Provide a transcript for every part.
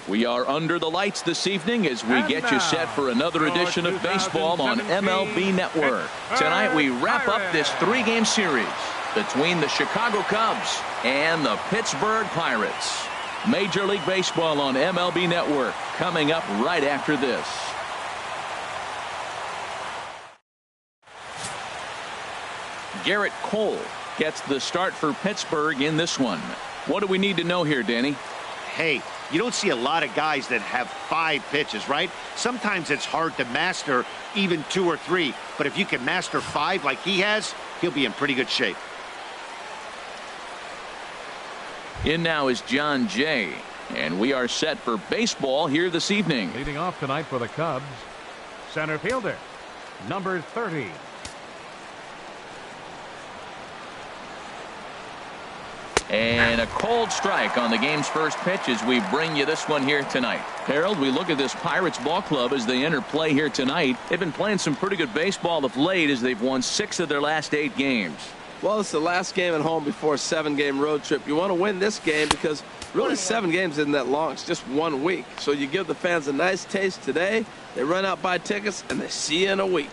We are under the lights this evening as we get you set for another edition of baseball on MLB Network. Tonight we wrap up this 3-game series between the Chicago Cubs and the Pittsburgh Pirates. Major League Baseball on MLB Network coming up right after this. Garrett Cole gets the start for Pittsburgh in this one. What do we need to know here, Danny? Hey, you don't see a lot of guys that have 5 pitches, right? Sometimes it's hard to master even 2 or 3. But if you can master 5 like he has, he'll be in pretty good shape. In now is John Jay. And we are set for baseball here this evening. Leading off tonight for the Cubs, center fielder, number 30. And a cold strike on the game's first pitch as we bring you this one here tonight. Harold, we look at this Pirates ball club as they enter play here tonight. They've been playing some pretty good baseball of late as they've won 6 of their last 8 games. Well, it's the last game at home before a 7-game road trip. You want to win this game because really 7 games isn't that long. It's just 1 week. So you give the fans a nice taste today. They run out, buy tickets, and they see you in a week.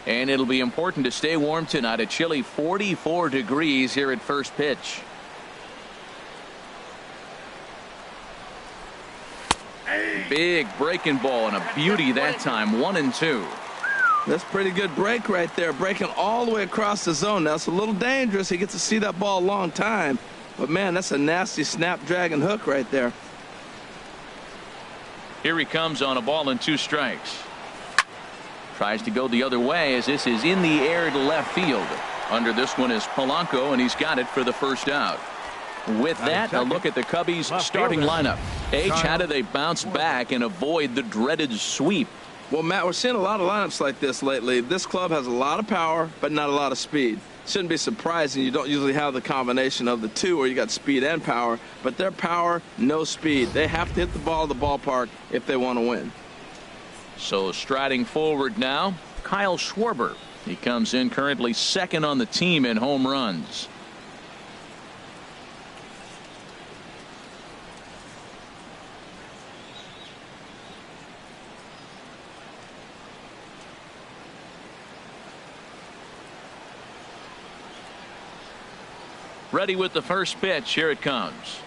And it'll be important to stay warm tonight. A chilly 44 degrees here at first pitch. Big breaking ball and a beauty that time. 1-2. That's pretty good break right there. Breaking all the way across the zone. Now it's a little dangerous. He gets to see that ball a long time. But man, that's a nasty snapdragon hook right there. Here he comes on a ball and 2 strikes. Tries to go the other way as this is in the air to left field. Under this one is Polanco, and he's got it for the first out. With that, a look at the Cubbies' starting lineup. H, how do they bounce back and avoid the dreaded sweep? Well, Matt, we're seeing a lot of lineups like this lately. This club has a lot of power, but not a lot of speed. Shouldn't be surprising. You don't usually have the combination of the two where you got speed and power, but their power, no speed. They have to hit the ball at the ballpark if they want to win. So striding forward now, Kyle Schwarber. He comes in currently 2nd on the team in home runs. Ready with the first pitch. Here it comes.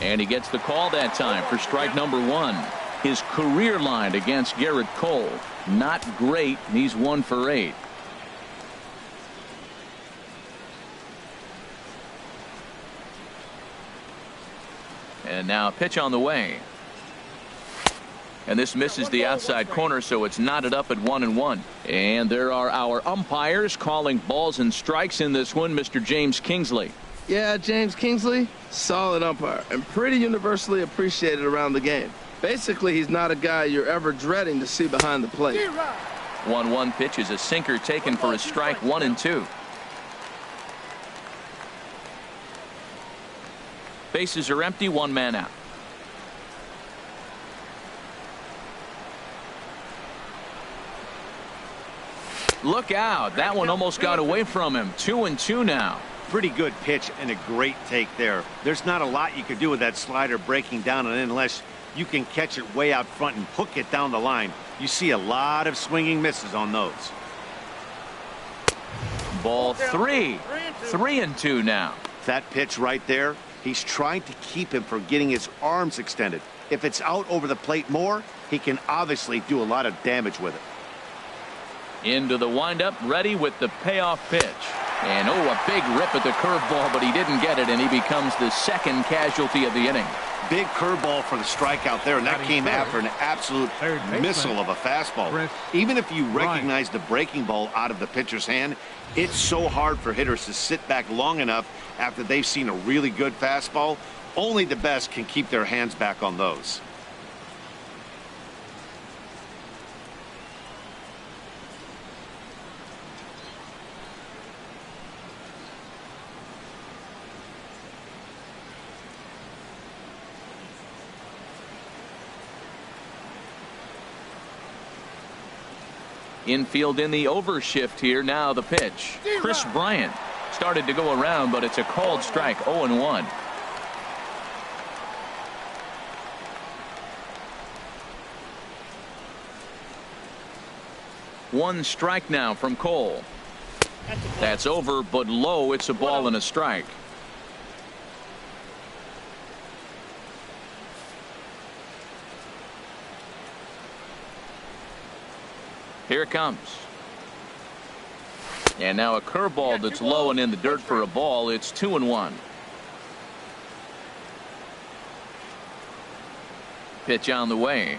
And he gets the call that time for strike number 1. His career line against Garrett Cole, not great. He's 1 for 8. And now a pitch on the way. And this misses the outside corner, so it's knotted up at 1-1. And there are our umpires calling balls and strikes in this one. Mr. James Kingsley. Yeah, James Kingsley, solid umpire and pretty universally appreciated around the game. Basically, he's not a guy you're ever dreading to see behind the plate. 1-1 pitch is a sinker taken for a strike. 1-2. Bases are empty. 1 man out. Look out. That one almost got away from him. 2-2 now. Pretty good pitch and a great take there. There's not a lot you could do with that slider breaking down, and unless you can catch it way out front and hook it down the line, you see a lot of swinging misses on those. Ball 3. 3-2 now. That pitch right there, he's trying to keep him from getting his arms extended. If it's out over the plate more, he can obviously do a lot of damage with it. Into the windup, ready with the payoff pitch. And a big rip at the curveball, but he didn't get it, and he becomes the 2nd casualty of the inning. Big curveball for the strikeout there, and that came after an absolute missile of a fastball. Even if you recognize the breaking ball out of the pitcher's hand, it's so hard for hitters to sit back long enough after they've seen a really good fastball. Only the best can keep their hands back on those. Infield in the overshift here. Now the pitch. Chris Bryant started to go around, but it's a called strike. 0-1. One strike now from Cole. That's over, but low. It's a ball and a strike. Here it comes. And now a curveball that's low and in the dirt for a ball. It's 2-1. Pitch on the way.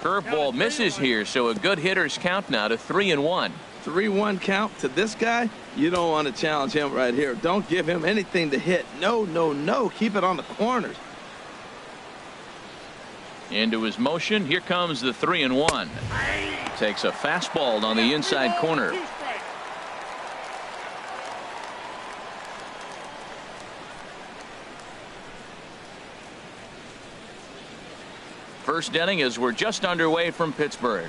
Curveball misses here, so a good hitter's count now to 3-1. 3-1 count to this guy. You don't want to challenge him right here. Don't give him anything to hit. No, no, no. Keep it on the corners. Into his motion. Here comes the 3-1. Takes a fastball on the inside corner. First inning as we're just underway from Pittsburgh.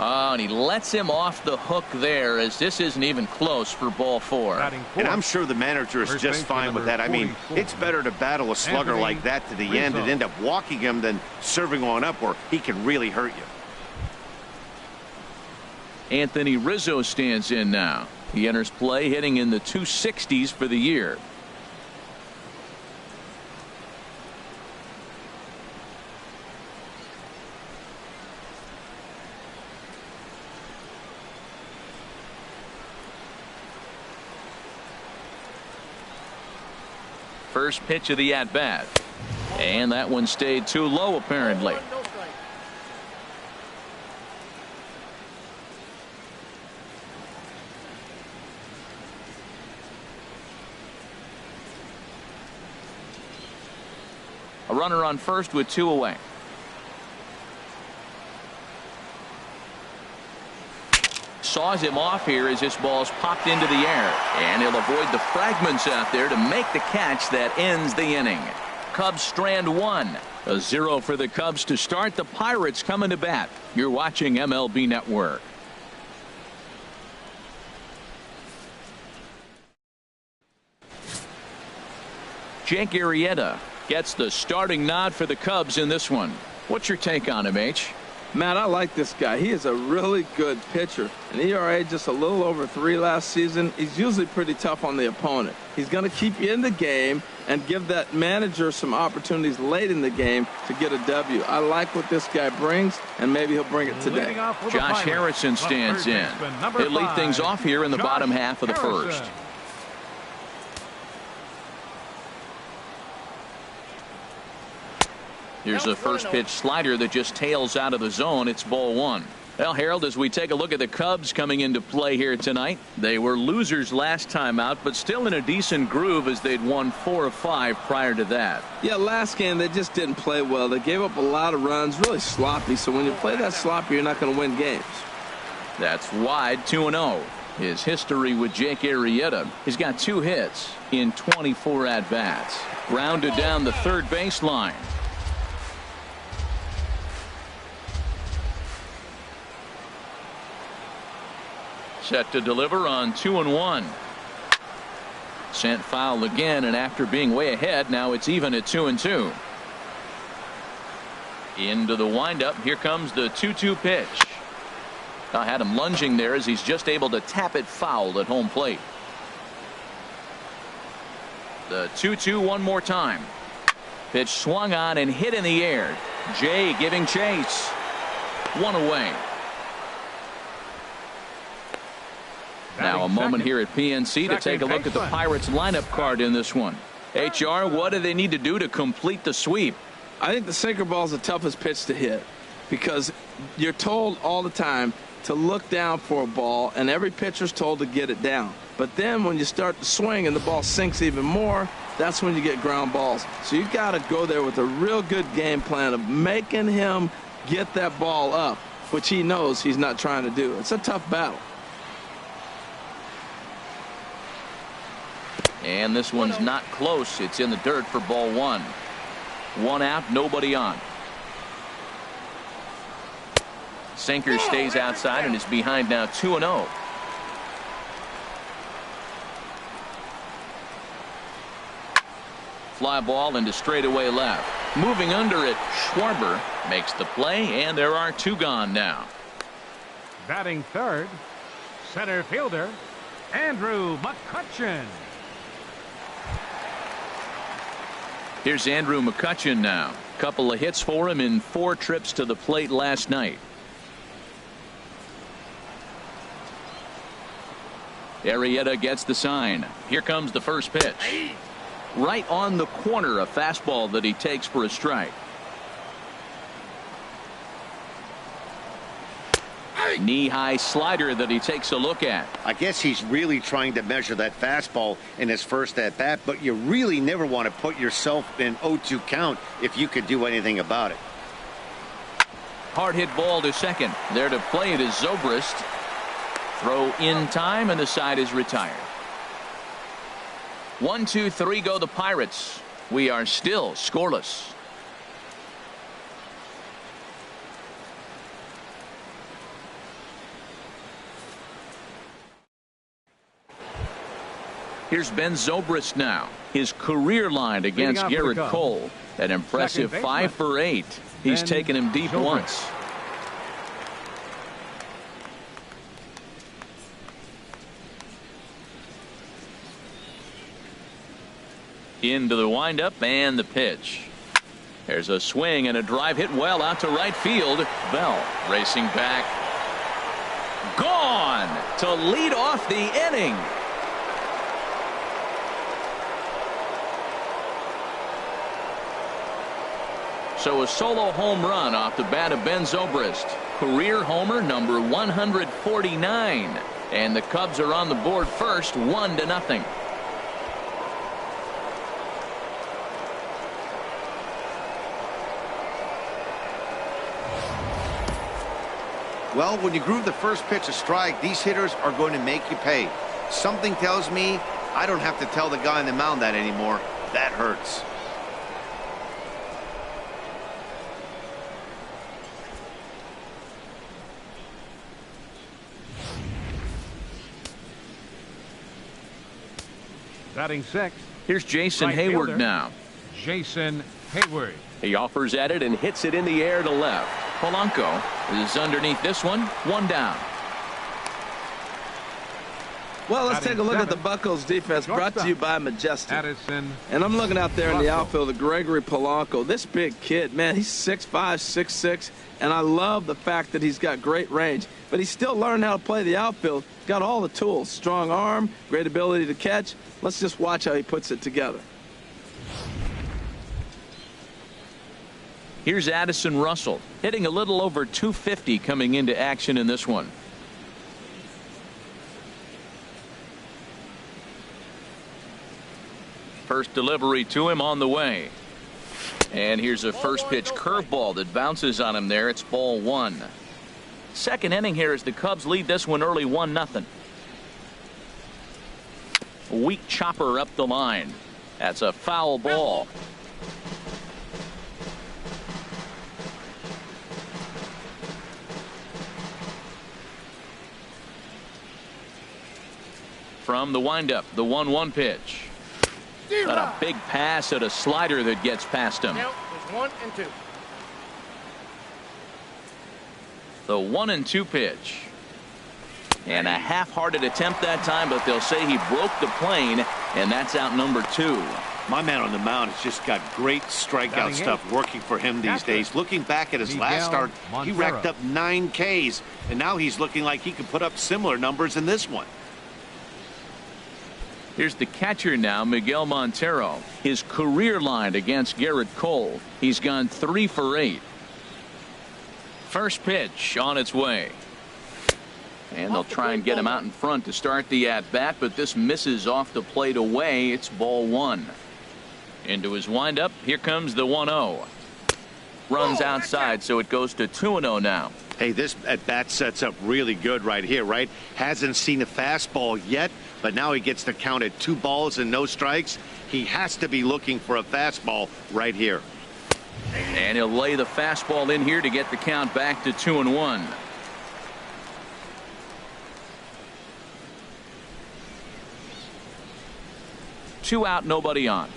Oh, and he lets him off the hook there, as this isn't even close for ball 4. And I'm sure the manager is just fine with that. I mean, it's better to battle a slugger like that to the end and end up walking him than serving one up where he can really hurt you. Anthony Rizzo stands in now. He enters play hitting in the 260s for the year. First pitch of the at-bat. And that one stayed too low, apparently. A runner on first with 2 away. Saws him off here as this ball's popped into the air, and he'll avoid the fragments out there to make the catch that ends the inning. Cubs strand 1. A 0 for the Cubs to start. The Pirates coming to bat. You're watching MLB Network. Jake Arrieta gets the starting nod for the Cubs in this one. What's your take on him, H? Matt, I like this guy. He is a really good pitcher. An ERA just a little over 3 last season. He's usually pretty tough on the opponent. He's going to keep you in the game and give that manager some opportunities late in the game to get a W. I like what this guy brings, and maybe he'll bring it today. Josh Harrison stands in. He'll lead things off here in the bottom half of the first. Here's a first pitch slider that just tails out of the zone. It's ball 1. Well, Harold, as we take a look at the Cubs coming into play here tonight, they were losers last time out, but still in a decent groove as they'd won 4 of 5 prior to that. Yeah, last game they just didn't play well. They gave up a lot of runs, really sloppy. So when you play that sloppy, you're not going to win games. That's wide, 2-0. His history with Jake Arrieta. He's got 2 hits in 24 at-bats. Grounded down the third baseline. Set to deliver on 2-1. Sent foul again, and after being way ahead, now it's even at 2-2. Into the windup. Here comes the 2-2 pitch. I had him lunging there as he's just able to tap it foul at home plate. The 2-2 one more time. Pitch swung on and hit in the air. Jay giving chase. 1 away. Now a moment here at PNC to take a look at the Pirates lineup card in this one. HR, what do they need to do to complete the sweep? I think the sinker ball is the toughest pitch to hit because you're told all the time to look down for a ball, and every pitcher's told to get it down. But then when you start to swing and the ball sinks even more, that's when you get ground balls. So you got to go there with a real good game plan of making him get that ball up, which he knows he's not trying to do. It's a tough battle. And this one's not close. It's in the dirt for ball 1. 1 out, nobody on. Sinker stays outside and is behind now 2-0. Fly ball into straightaway left. Moving under it, Schwarber makes the play, and there are 2 gone now. Batting third, center fielder, Andrew McCutchen. Here's Andrew McCutchen now. Couple of hits for him in 4 trips to the plate last night. Arrieta gets the sign. Here comes the first pitch. Right on the corner, a fastball that he takes for a strike. Knee-high slider that he takes a look at. I guess he's really trying to measure that fastball in his first at-bat, but you really never want to put yourself in 0-2 count if you could do anything about it. Hard hit ball to second. There to play it is Zobrist. Throw in time, and the side is retired. 1, 2, 3 go the Pirates. We are still scoreless. Here's Ben Zobrist now. His career line against Garrett Cole. An impressive 5 for 8. He's taken him deep once. Into the windup and the pitch. There's a swing and a drive hit well out to right field. Bell racing back. Gone to lead off the inning. So a solo home run off the bat of Ben Zobrist. Career homer number 149. And the Cubs are on the board first, 1-0. Well, when you groove the first pitch a strike, these hitters are going to make you pay. Something tells me I don't have to tell the guy on the mound that anymore. That hurts. Batting sixth. Here's Jason Right Hayward fielder, now. Jason Hayward. He offers at it and hits it in the air to left. Polanco is underneath this one. 1 down. Well, let's take a look at the Buccos defense, brought to you by Majestic. Addison. And I'm looking out there in the Russell. outfield of Gregory Polanco. This big kid, man, he's 6'5", 6'6", and I love the fact that he's got great range. But he's still learning how to play the outfield. Got all the tools, strong arm, great ability to catch. Let's just watch how he puts it together. Here's Addison Russell, hitting a little over 250 coming into action in this one. First delivery to him on the way. And here's a first pitch curveball that bounces on him there. It's ball 1. Second inning here as the Cubs lead this one early 1-0. Weak chopper up the line. That's a foul ball. From the windup, the 1-1 pitch. Got a big pass at a slider that gets past him. Now there's 1 and 2. The 1-2 pitch. And a half-hearted attempt that time, but they'll say he broke the plane, and that's out number 2. My man on the mound has just got great strikeout stuff working for him these days. Looking back at his last start, he racked up 9 Ks, and now he's looking like he could put up similar numbers in this one. Here's the catcher now, Miguel Montero. His career line against Garrett Cole. He's gone 3 for 8. First pitch on its way. And they'll try and get him out in front to start the at-bat, but this misses off the plate away. It's ball 1. Into his windup. Here comes the 1-0. Runs outside, so it goes to 2-0 now. Hey, this at-bat sets up really good right here, right? Hasn't seen a fastball yet, but now he gets to count at 2 balls and no strikes. He has to be looking for a fastball right here. And he'll lay the fastball in here to get the count back to 2-1. Two out, nobody on.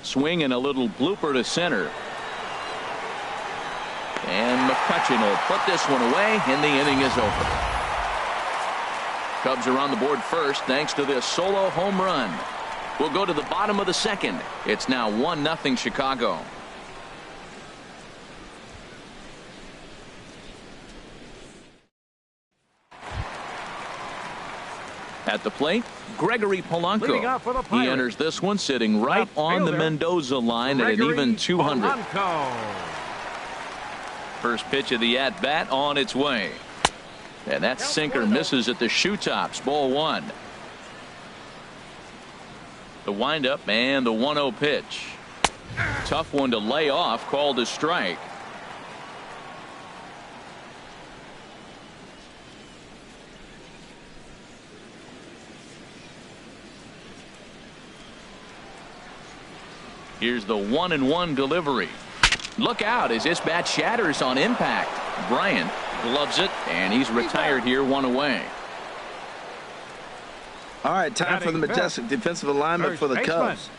Swing and a little blooper to center. And McCutchen will put this one away, and the inning is over. Cubs are on the board first thanks to this solo home run. We'll go to the bottom of the second. It's now 1-0 Chicago. At the plate, Gregory Polanco. He enters this one sitting right on the Mendoza line at an even 200. First pitch of the at-bat on its way. And that sinker misses at the shoe tops. Ball one. The windup and the 1-0 pitch. Tough one to lay off, called a strike. Here's the 1-1 delivery. Look out as this bat shatters on impact. Bryant gloves it, and he's retired here, one away. All right, time for the majestic defensive alignment for the Cubs.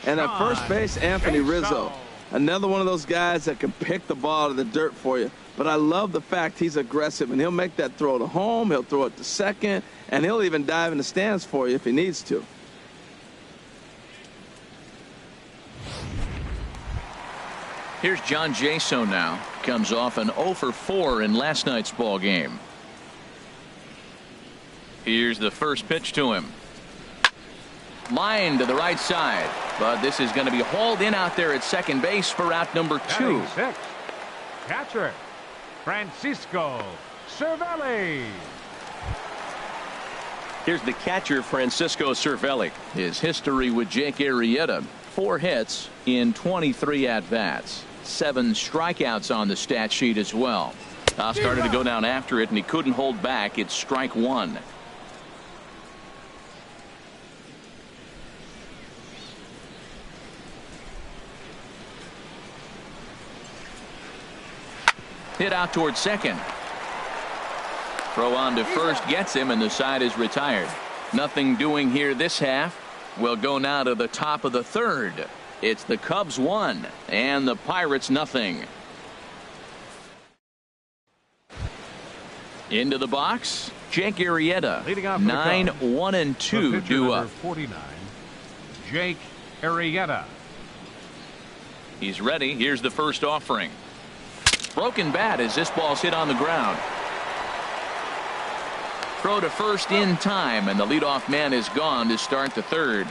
And at first base, Anthony Rizzo. Another one of those guys that can pick the ball out of the dirt for you. But I love the fact he's aggressive, and he'll make that throw to home, he'll throw it to second, and he'll even dive in the stands for you if he needs to. Here's John Jaso now. Comes off an 0 for 4 in last night's ball game. Here's the first pitch to him. Line to the right side, but this is going to be hauled in out there at second base for out number 2. Catcher Francisco Cervelli. Here's the catcher, Francisco Cervelli. His history with Jake Arrieta: 4 hits in 23 at-bats. 7 strikeouts on the stat sheet as well. Started to go down after it, and he couldn't hold back. It's strike 1. Hit out towards second. Throw on to first gets him, and the side is retired. Nothing doing here this half. We'll go now to the top of the third. It's the Cubs 1 and the Pirates nothing. Into the box, Jake Arrieta. 9-1-2 due up. 49, Jake Arrieta. He's ready. Here's the first offering. Broken bat as this ball's hit on the ground. Throw to first in time, and the leadoff man is gone to start the third.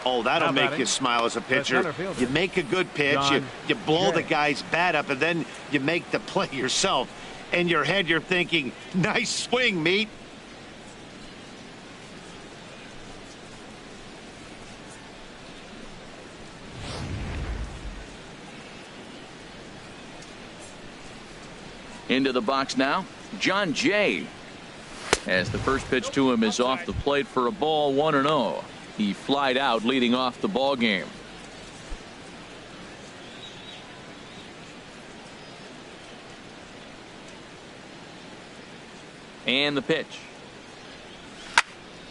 Oh, that'll make you smile as a pitcher. You make a good pitch, you blow the guy's bat up, and then you make the play yourself. In your head, you're thinking, nice swing, meat. Into the box now, John Jay. As the first pitch to him is off the plate for a ball, 1-0. He flied out leading off the ball game. And the pitch.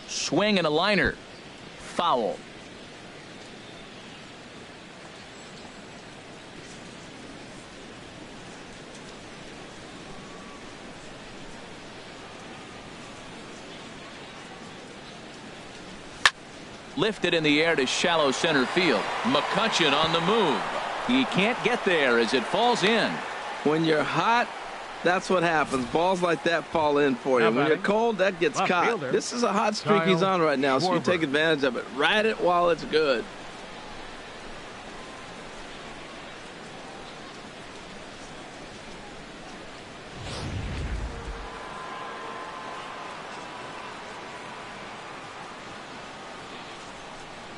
Swing and a liner. Foul. Lifted in the air to shallow center field. McCutchen on the move. He can't get there as it falls in. When you're hot, that's what happens. Balls like that fall in for you. When you're cold, that gets caught. This is a hot streak he's on right now, so you take advantage of it. Ride it while it's good.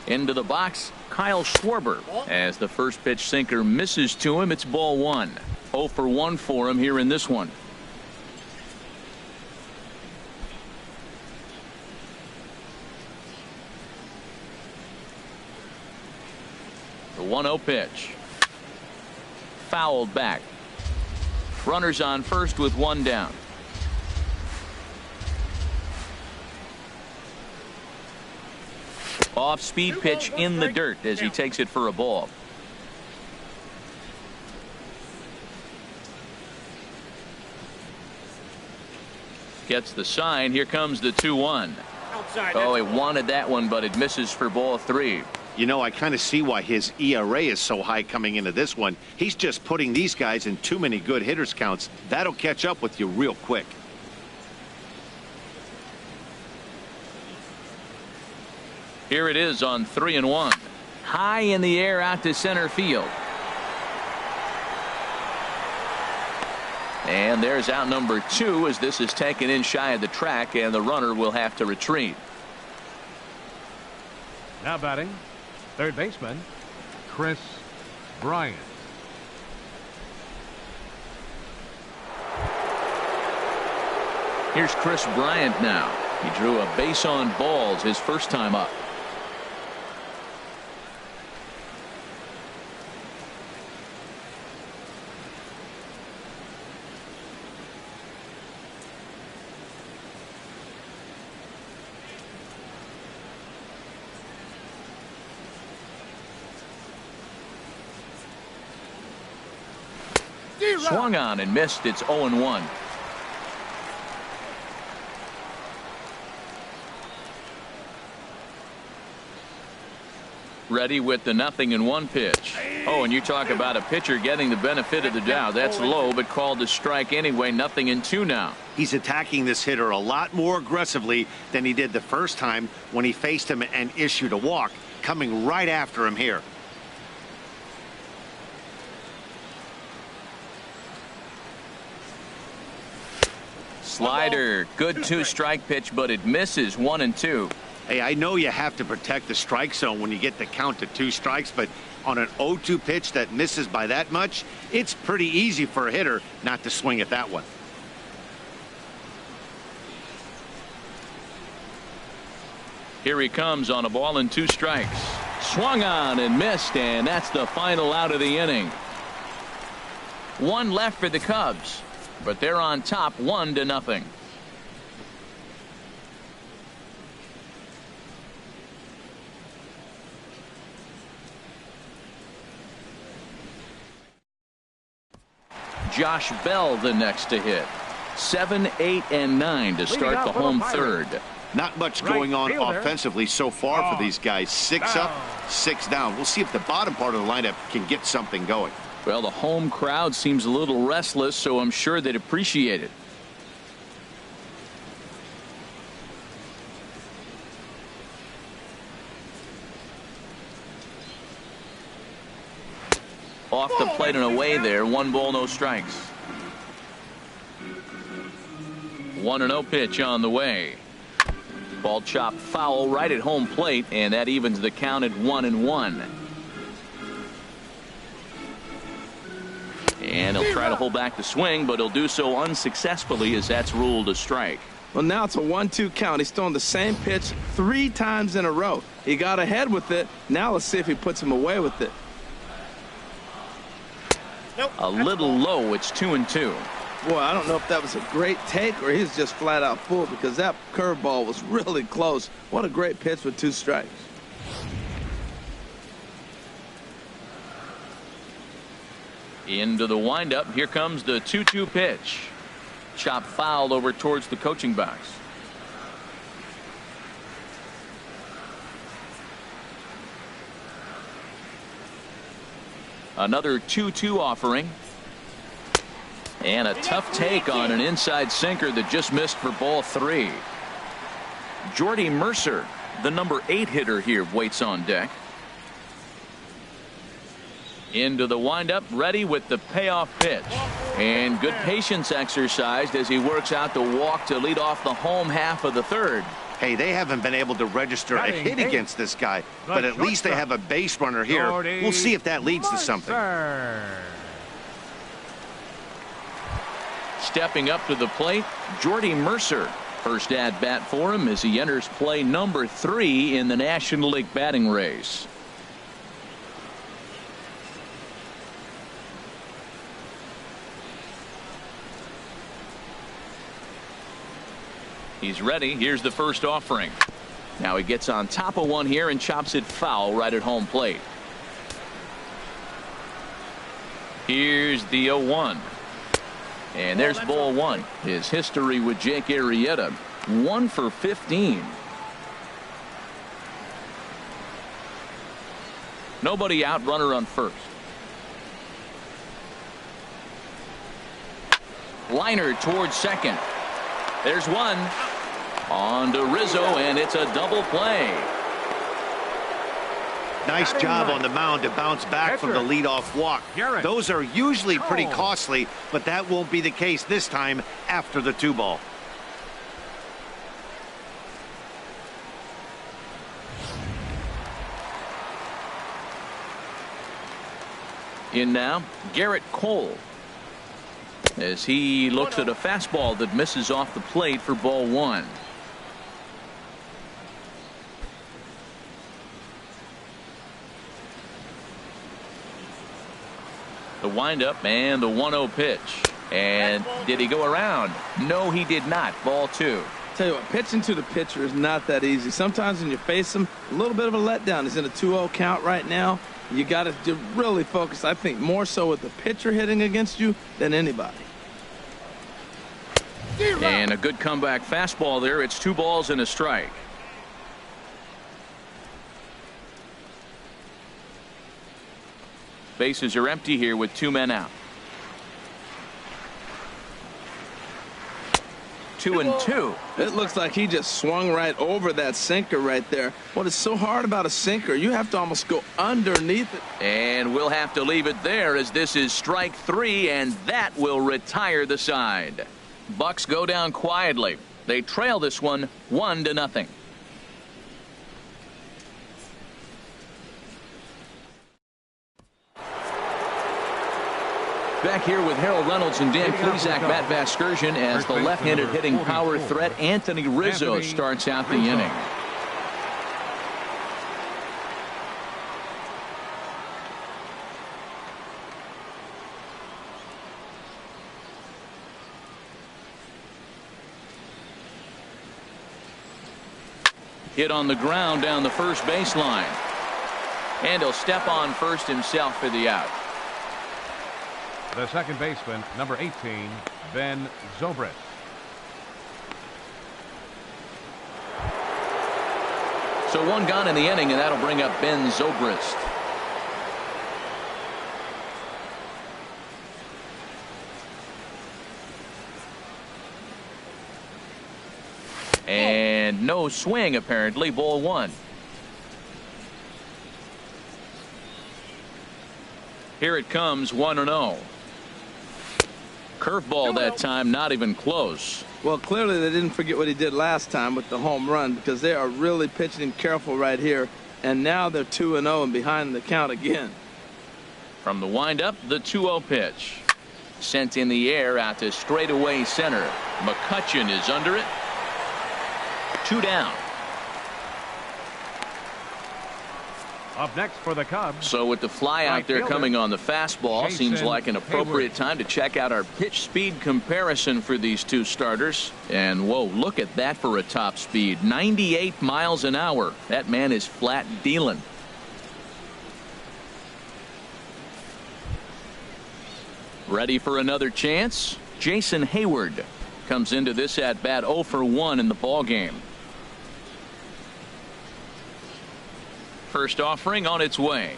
Into the box, Kyle Schwarber. As the first pitch sinker misses to him, it's ball 1. 0 for 1 for him here in this one. The 1-0 pitch. Fouled back. Runners on first with 1 down. Off-speed pitch in the dirt as he takes it for a ball. Gets the sign. Here comes the 2-1. Oh, he wanted that one, but it misses for ball 3. You know, I kind of see why his ERA is so high coming into this one. He's just putting these guys in too many good hitters counts. That'll catch up with you real quick. Here it is on 3-1. High in the air out to center field. And there's out number 2 as this is taken in shy of the track, and the runner will have to retreat. Now batting, third baseman, Chris Bryant. Here's Chris Bryant now. He drew a base on balls his first time up. Swung on and missed. It's 0-1. Ready with the 0-1 pitch. Oh, and you talk about a pitcher getting the benefit of the doubt. That's low, but called a strike anyway. 0-2 now. He's attacking this hitter a lot more aggressively than he did the first time when he faced him and issued a walk, coming right after him here. Slider. Good 2-strike pitch, but it misses. 1-2. Hey, I know you have to protect the strike zone when you get the count to 2 strikes, but on an 0-2 pitch that misses by that much, it's pretty easy for a hitter not to swing at that one. Here he comes on a ball and 2 strikes. Swung on and missed, and that's the final out of the inning. 1 left for the Cubs, but they're on top 1-0. Josh Bell the next to hit. 7, 8, and 9 to start the home third. Not much going on offensively so far for these guys. 6 up, 6 down. We'll see if the bottom part of the lineup can get something going. Well, the home crowd seems a little restless, so I'm sure they'd appreciate it. Off the plate and away there. 1 ball, no strikes. 1-0 pitch on the way. Ball chopped foul right at home plate, and that evens the count at 1-1. And he'll try to hold back the swing, but he'll do so unsuccessfully as that's ruled a strike. Well, now it's a 1-2 count. He's throwing the same pitch 3 times in a row. He got ahead with it. Now let's see if he puts him away with it. A little low. It's 2-2. Boy, I don't know if that was a great take or he's just flat out fooled, because that curveball was really close. What a great pitch with 2 strikes. Into the windup. Here comes the 2-2 pitch. Chop fouled over towards the coaching box. Another 2-2 offering. And a tough take on an inside sinker that just missed for ball 3. Jordy Mercer, the number 8 hitter here, waits on deck. Into the windup, ready with the payoff pitch. And good patience exercised as he works out the walk to lead off the home half of the third. Hey, they haven't been able to register a hit against this guy, but at least they have a base runner here. We'll see if that leads to something. Stepping up to the plate, Jordy Mercer. First at bat for him as he enters play number 3 in the National League batting race. He's ready. Here's the first offering. Now he gets on top of one here and chops it foul right at home plate. Here's the 0-1. And there's ball one. His history with Jake Arrieta, 1 for 15. Nobody out, runner on first. Liner towards second. There's one. On to Rizzo, and it's a double play. Nice job on the mound to bounce back from the leadoff walk. Those are usually pretty costly, but that won't be the case this time after the 2-ball. In now, Garrett Cole, as he looks at a fastball that misses off the plate for ball one. The windup and the 1-0 pitch. And did he go around? No, he did not. Ball two. Tell you what, pitching to the pitcher is not that easy. Sometimes when you face him, a little bit of a letdown. He's in a 2-0 count right now. You got to really focus, I think, more so with the pitcher hitting against you than anybody. And a good comeback fastball there. It's 2 balls and a strike. Bases are empty here with 2 men out. 2-2. It looks like he just swung right over that sinker right there. What is so hard about a sinker, you have to almost go underneath it. And we'll have to leave it there, as this is strike 3, and that will retire the side. Bucks go down quietly. They trail this one 1-0. Back here with Harold Reynolds and Dan Plesac, Matt Vasgersian, as the left-handed hitting power threat Anthony Rizzo starts out the inning. Hit on the ground down the first baseline. And he'll step on first himself for the out. The second baseman, number 18, Ben Zobrist. So 1 gone in the inning, and that'll bring up Ben Zobrist. And no swing, apparently. Ball 1. Here it comes, 1-0. Curveball that time, not even close. Well, clearly they didn't forget what he did last time with the home run, because they are really pitching him careful right here. And now they're 2-0 and behind the count again. From the windup, the 2-0 pitch. Sent in the air out to straightaway center. McCutchen is under it. 2 down. Up next for the Cubs. So with the fly out there coming on the fastball, seems like an appropriate time to check out our pitch speed comparison for these 2 starters. And whoa, look at that for a top speed. 98 miles an hour. That man is flat dealing. Ready for another chance? Jason Hayward comes into this at bat 0 for 1 in the ball game. First offering on its way.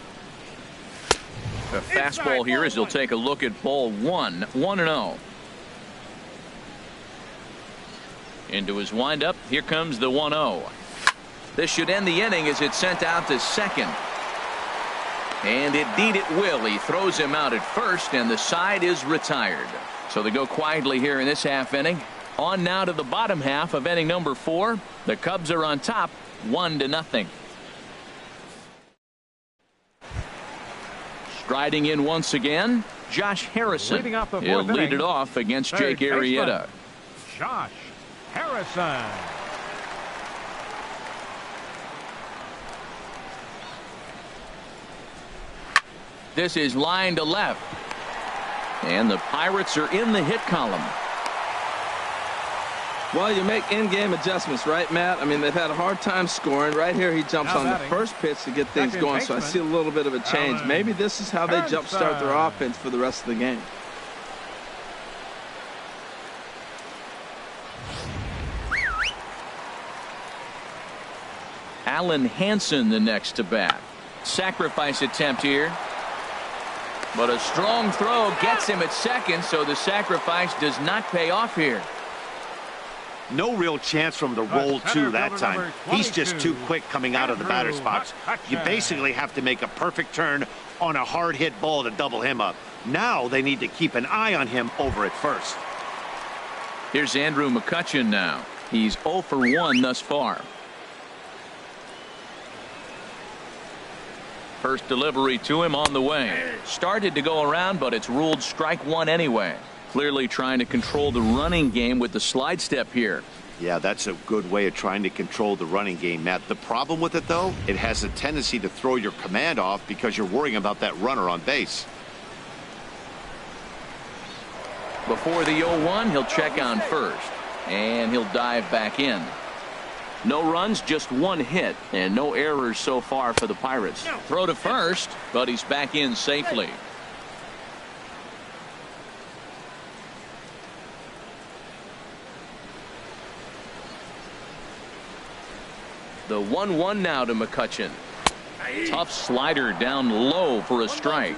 A fastball here as he'll take a look at ball 1. 1-0. Into his windup. Here comes the 1-0. This should end the inning as it's sent out to second. And indeed it will. He throws him out at first, and the side is retired. So they go quietly here in this half inning. On now to the bottom half of inning number 4. The Cubs are on top 1-0. Striding in once again, Josh Harrison. He'll lead it off against Jake Arrieta. Josh Harrison. This is line to left. And the Pirates are in the hit column. Well, you make in-game adjustments, right, Matt? I mean, they've had a hard time scoring. Right here, he jumps on the first pitch to get things going, so I see a little bit of a change. Maybe this is how they jumpstart their offense for the rest of the game. Alan Hansen the next to bat. Sacrifice attempt here. But a strong throw gets him at second, so the sacrifice does not pay off here. No real chance from the roll two that time. He's just too quick coming out of the batter's box. You basically have to make a perfect turn on a hard hit ball to double him up. Now they need to keep an eye on him over at first. Here's Andrew McCutchen now. He's 0 for 1 thus far. First delivery to him on the way. Started to go around, but it's ruled strike one anyway. Clearly trying to control the running game with the slide step here. Yeah, that's a good way of trying to control the running game, Matt. The problem with it, though, it has a tendency to throw your command off because you're worrying about that runner on base. Before the 0-1, he'll check on first, and he'll dive back in. No runs, just one hit, and no errors so far for the Pirates. Throw to first, but he's back in safely. The 1-1 now to McCutchen. Tough slider down low for a strike.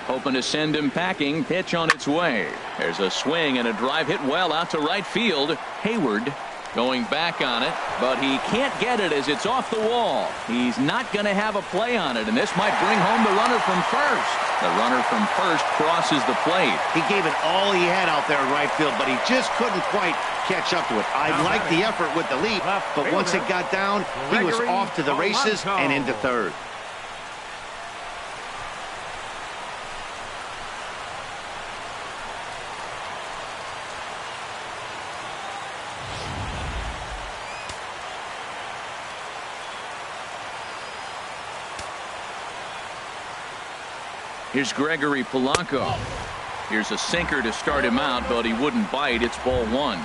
Hoping to send him packing. Pitch on its way. There's a swing and a drive hit well out to right field. Hayward going back on it, but he can't get it as it's off the wall. He's not going to have a play on it, and this might bring home the runner from first. The runner from first crosses the plate. He gave it all he had out there in right field, but he just couldn't quite catch up to it. I like the effort with the leap, but once it got down, he was off to the races and into third. Here's Gregory Polanco. Here's a sinker to start him out, but he wouldn't bite. It's ball one.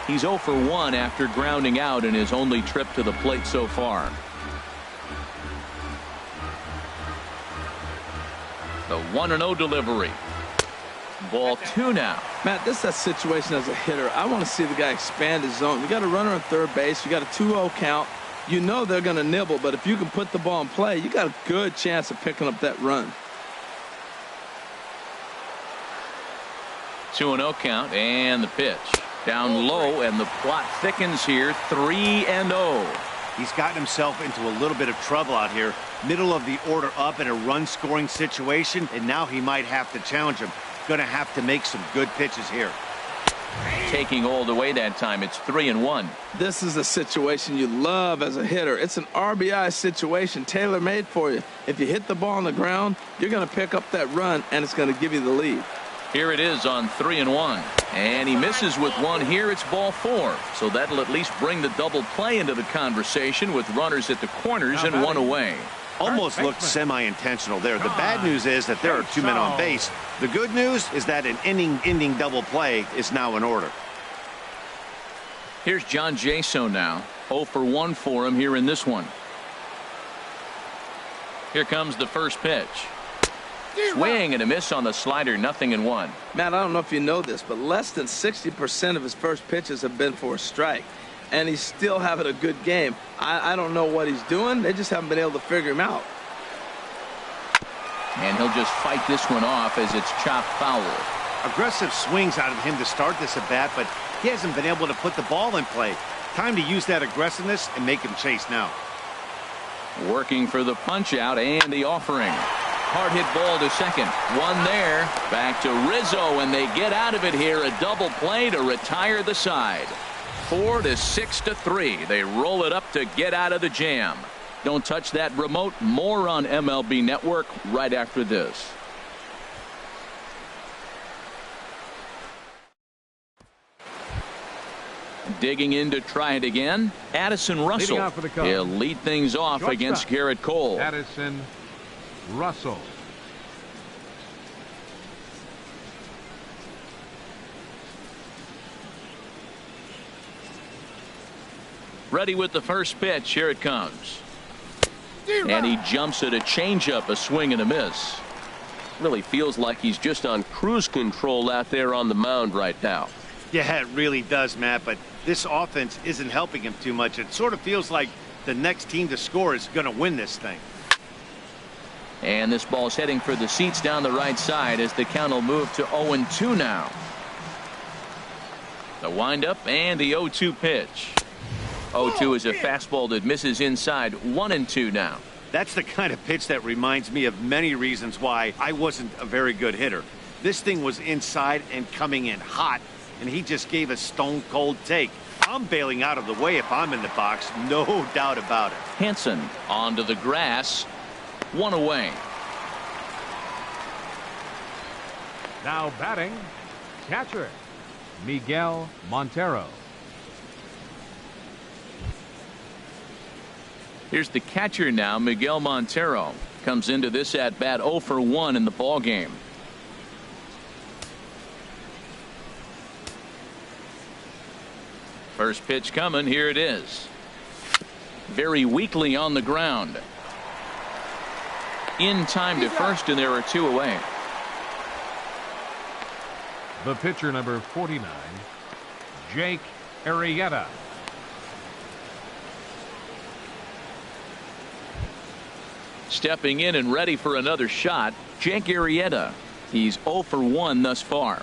He's 0 for 1 after grounding out in his only trip to the plate so far. The 1-0 delivery. Ball 2 now. Matt, this is a situation as a hitter. I want to see the guy expand his zone. You got a runner on third base. You got a 2-0 count. You know they're going to nibble, but if you can put the ball in play, you got a good chance of picking up that run. 2-0 count, and the pitch down low, and the plot thickens here. 3-0. He's gotten himself into a little bit of trouble out here. Middle of the order up in a run scoring situation, and now he might have to challenge him. Going to have to make some good pitches here. Taking all the way that time. It's 3-1. This is a situation you love as a hitter. It's an RBI situation tailor-made for you. If you hit the ball on the ground, you're going to pick up that run, and it's going to give you the lead. Here it is on 3-1, and he misses with one here. It's ball 4, so that'll at least bring the double play into the conversation with runners at the corners and one away. Almost looked semi-intentional there. The bad news is that there are 2 men on base. The good news is that an inning-ending double play is now in order. Here's John Jaso now. 0 for 1 for him here in this one. Here comes the first pitch. Swing and a miss on the slider. 0-1. Matt, I don't know if you know this, but less than 60% of his first pitches have been for a strike, and he's still having a good game. I don't know what he's doing. They just haven't been able to figure him out. And he'll just fight this one off as it's chopped foul. Aggressive swings out of him to start this at bat, but he hasn't been able to put the ball in play. Time to use that aggressiveness and make him chase now. Working for the punch out and the offering. Hard hit ball to second. One there. Back to Rizzo, and they get out of it here. A double play to retire the side. 4 to 6 to 3. They roll it up to get out of the jam. Don't touch that remote. More on MLB Network right after this. Digging in to try it again, Addison Russell. Leading off for the Cubs. He'll lead things off Shortstop, against Garrett Cole. Addison Russell. Ready with the first pitch. Here it comes. And he jumps at a changeup, a swing and a miss. Really feels like he's just on cruise control out there on the mound right now. Yeah, it really does, Matt, but this offense isn't helping him too much. It sort of feels like the next team to score is going to win this thing. And this ball's heading for the seats down the right side as the count will move to 0-2 now. The windup and the 0-2 pitch. 0-2 is a fastball that misses inside. 1-2 now. That's the kind of pitch that reminds me of many reasons why I wasn't a very good hitter. This thing was inside and coming in hot, and he just gave a stone-cold take. I'm bailing out of the way if I'm in the box, no doubt about it. Hanson onto the grass. One away. Now batting, catcher, Miguel Montero. Here's the catcher now, Miguel Montero. Comes into this at bat 0 for 1 in the ball game. First pitch coming. Here it is. Very weakly on the ground. In time to first, and there are 2 away. The pitcher, number 49, Jake Arrieta. Stepping in and ready for another shot, Jake Arrieta. He's 0 for 1 thus far.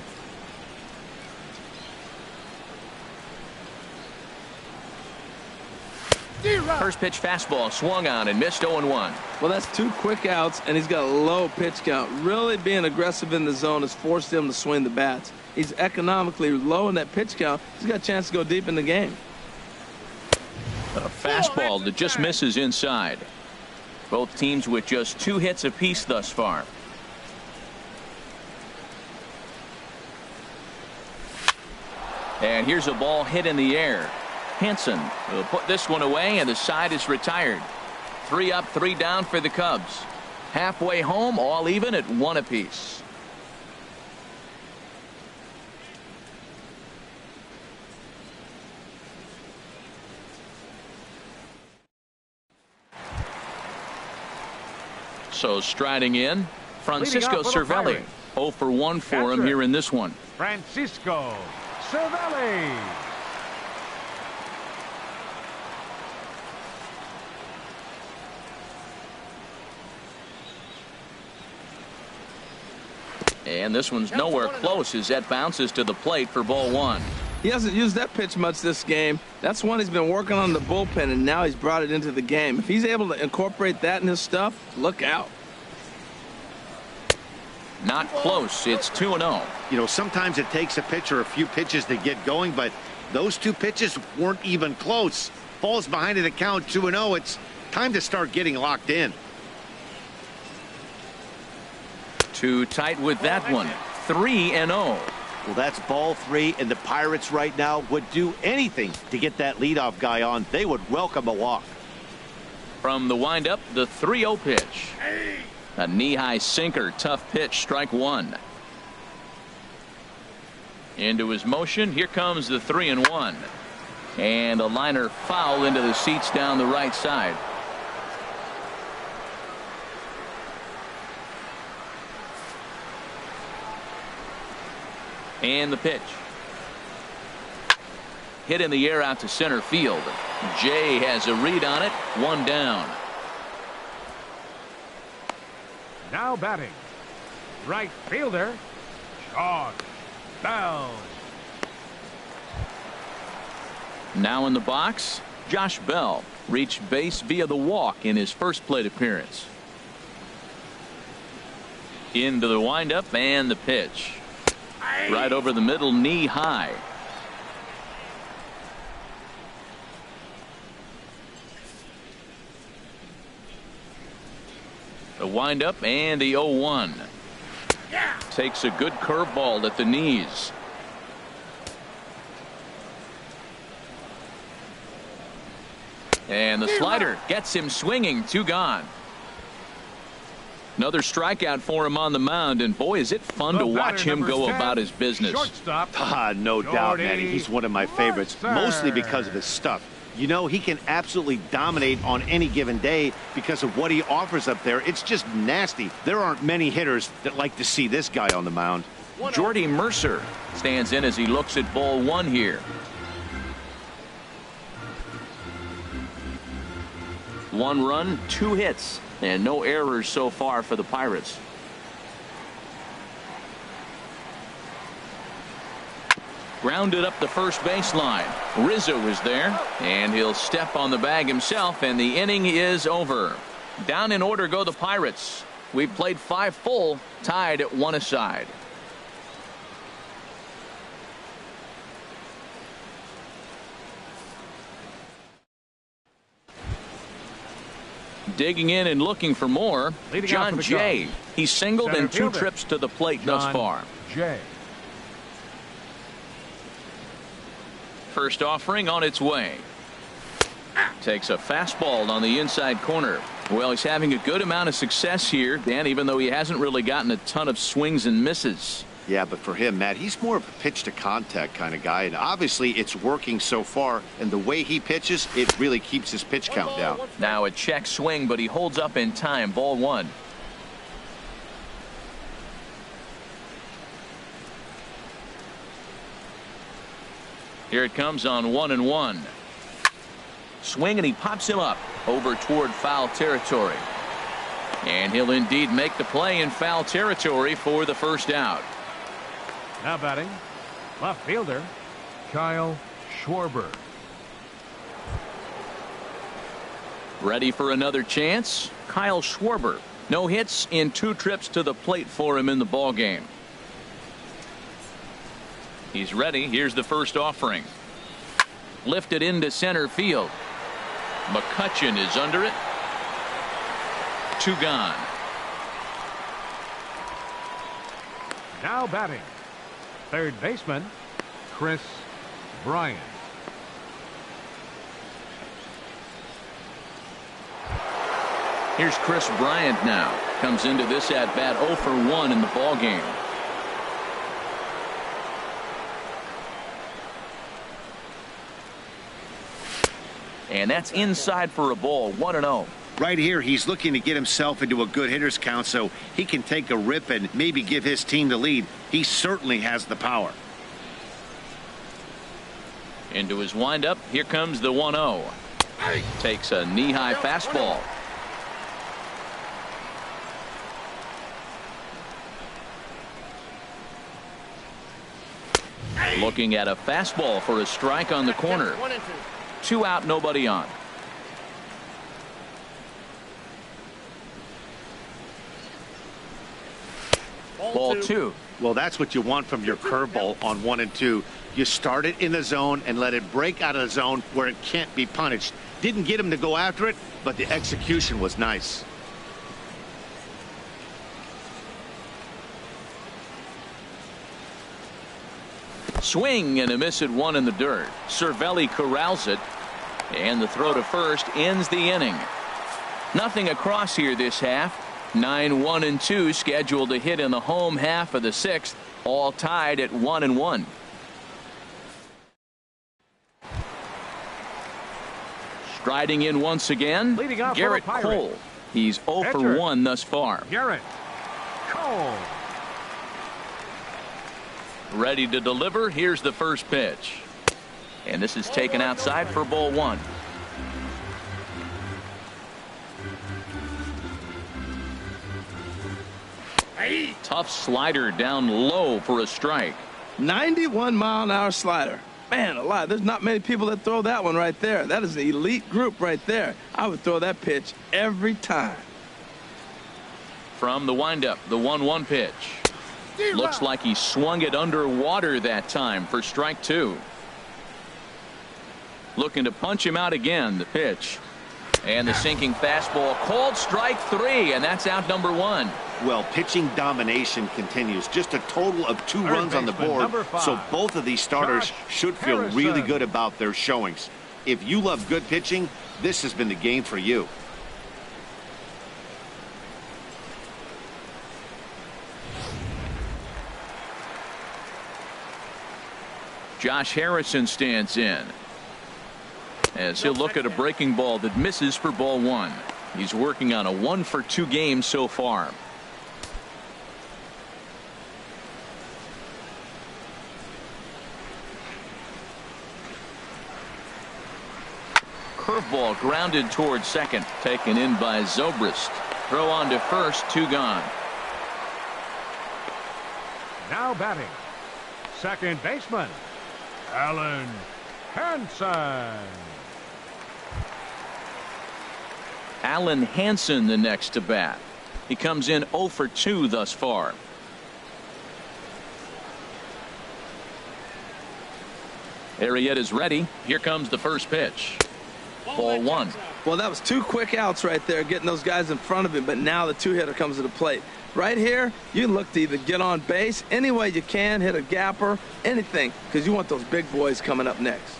First pitch fastball swung on and missed 0-1. Well, that's 2 quick outs, and he's got a low pitch count. Really being aggressive in the zone has forced him to swing the bats. He's economically low in that pitch count. He's got a chance to go deep in the game. A fastball that just misses inside. Both teams with just 2 hits apiece thus far. And here's a ball hit in the air. Hanson will put this one away, and the side is retired. 3 up, 3 down for the Cubs. Halfway home, all even at 1 apiece. So striding in, Francisco Cervelli. 0 for 1 for him here in this one. Francisco Cervelli. And this one's nowhere close as that bounces to the plate for ball 1. He hasn't used that pitch much this game. That's one he's been working on the bullpen, and now he's brought it into the game. If he's able to incorporate that in his stuff, look out. Not close. It's 2-0. You know, sometimes it takes a pitcher a few pitches to get going, but those 2 pitches weren't even close. Falls behind in the count 2-0. It's time to start getting locked in. Too tight with that one. 3-0. Well, that's ball 3, and the Pirates right now would do anything to get that leadoff guy on. They would welcome a walk. From the windup, the 3-0 pitch. A knee-high sinker. Tough pitch. Strike 1. Into his motion. Here comes the 3-1. And a liner foul into the seats down the right side. And the pitch. Hit in the air out to center field. Jay has a read on it. 1 down. Now batting, right fielder, Sean Bell. Now in the box, Josh Bell reached base via the walk in his first plate appearance. Into the windup and the pitch. Right over the middle, knee high. The windup and the 0-1. Takes a good curveball at the knees. And the slider gets him swinging. 2 gone. Another strikeout for him on the mound, and boy, is it fun to watch him go about his business. No doubt, man. He's one of my favorites, mostly because of his stuff. You know, he can absolutely dominate on any given day because of what he offers up there. It's just nasty. There aren't many hitters that like to see this guy on the mound. Jordy Mercer stands in as he looks at ball 1 here. 1 run, 2 hits, and no errors so far for the Pirates. Grounded up the first baseline. Rizzo is there, and he'll step on the bag himself, and the inning is over. Down in order go the Pirates. We've played 5 full, tied at 1 aside. Digging in and looking for more, John Jay. He's singled in 2 trips to the plate thus far. Jay. First offering on its way. Takes a fastball on the inside corner. Well, he's having a good amount of success here, Dan, even though he hasn't really gotten a ton of swings and misses. Yeah, but for him, Matt, he's more of a pitch to contact kind of guy, and obviously it's working so far, and the way he pitches, it really keeps his pitch count down. Now a check swing, but he holds up in time. Ball 1. Here it comes on 1-1. Swing, and he pops him up over toward foul territory. And he'll indeed make the play in foul territory for the first out. Now batting, left fielder, Kyle Schwarber. Ready for another chance? Kyle Schwarber. No hits in 2 trips to the plate for him in the ballgame. He's ready. Here's the first offering. Lifted into center field. McCutchen is under it. 2 gone. Now batting, third baseman, Chris Bryant. Here's Chris Bryant now. Comes into this at bat 0 for 1 in the ball game. And that's inside for a ball. 1-0. Right here, he's looking to get himself into a good hitter's count so he can take a rip and maybe give his team the lead. He certainly has the power. Into his windup. Here comes the 1-0. Takes a knee-high fastball. Looking at a fastball for a strike on the corner. 2 out, nobody on. Ball 2. Well, that's what you want from your curveball on 1 and 2. You start it in the zone and let it break out of the zone where it can't be punished. Didn't get him to go after it, but the execution was nice. Swing and a miss at 1 in the dirt. Cervelli corrals it, and the throw to first ends the inning. Nothing across here this half. 9-1-2 scheduled to hit in the home half of the 6th, all tied at 1-1. Striding in once again, Garrett Cole. He's 0 for 1 thus far. Garrett Cole. Ready to deliver. Here's the first pitch. And this is taken outside for ball 1. Tough slider down low for a strike. 91-mile-an-hour slider. Man alive, there's not many people that throw that one right there. That is an elite group right there. I would throw that pitch every time. From the windup, the 1-1 pitch. Looks like he swung it underwater that time for strike 2. Looking to punch him out again. The pitch. And the sinking fastball called strike 3, and that's out number 1. Well, pitching domination continues. Just a total of 2 runs on the board. So both of these starters should feel really good about their showings. If you love good pitching, this has been the game for you. Josh Harrison stands in as he'll look at a breaking ball that misses for ball one. He's working on a 1-for-2 game so far. Curveball grounded towards second, taken in by Zobrist. Throw on to first, 2 gone. Now batting, second baseman, Alan Hansen. Alan Hansen the next to bat. He comes in 0 for 2 thus far. Arrieta is ready. Here comes the first pitch. Ball 1. Well, that was 2 quick outs right there, getting those guys in front of him, but now the 2-hitter comes to the plate. Right here, you look to either get on base any way you can, hit a gapper, anything, because you want those big boys coming up next.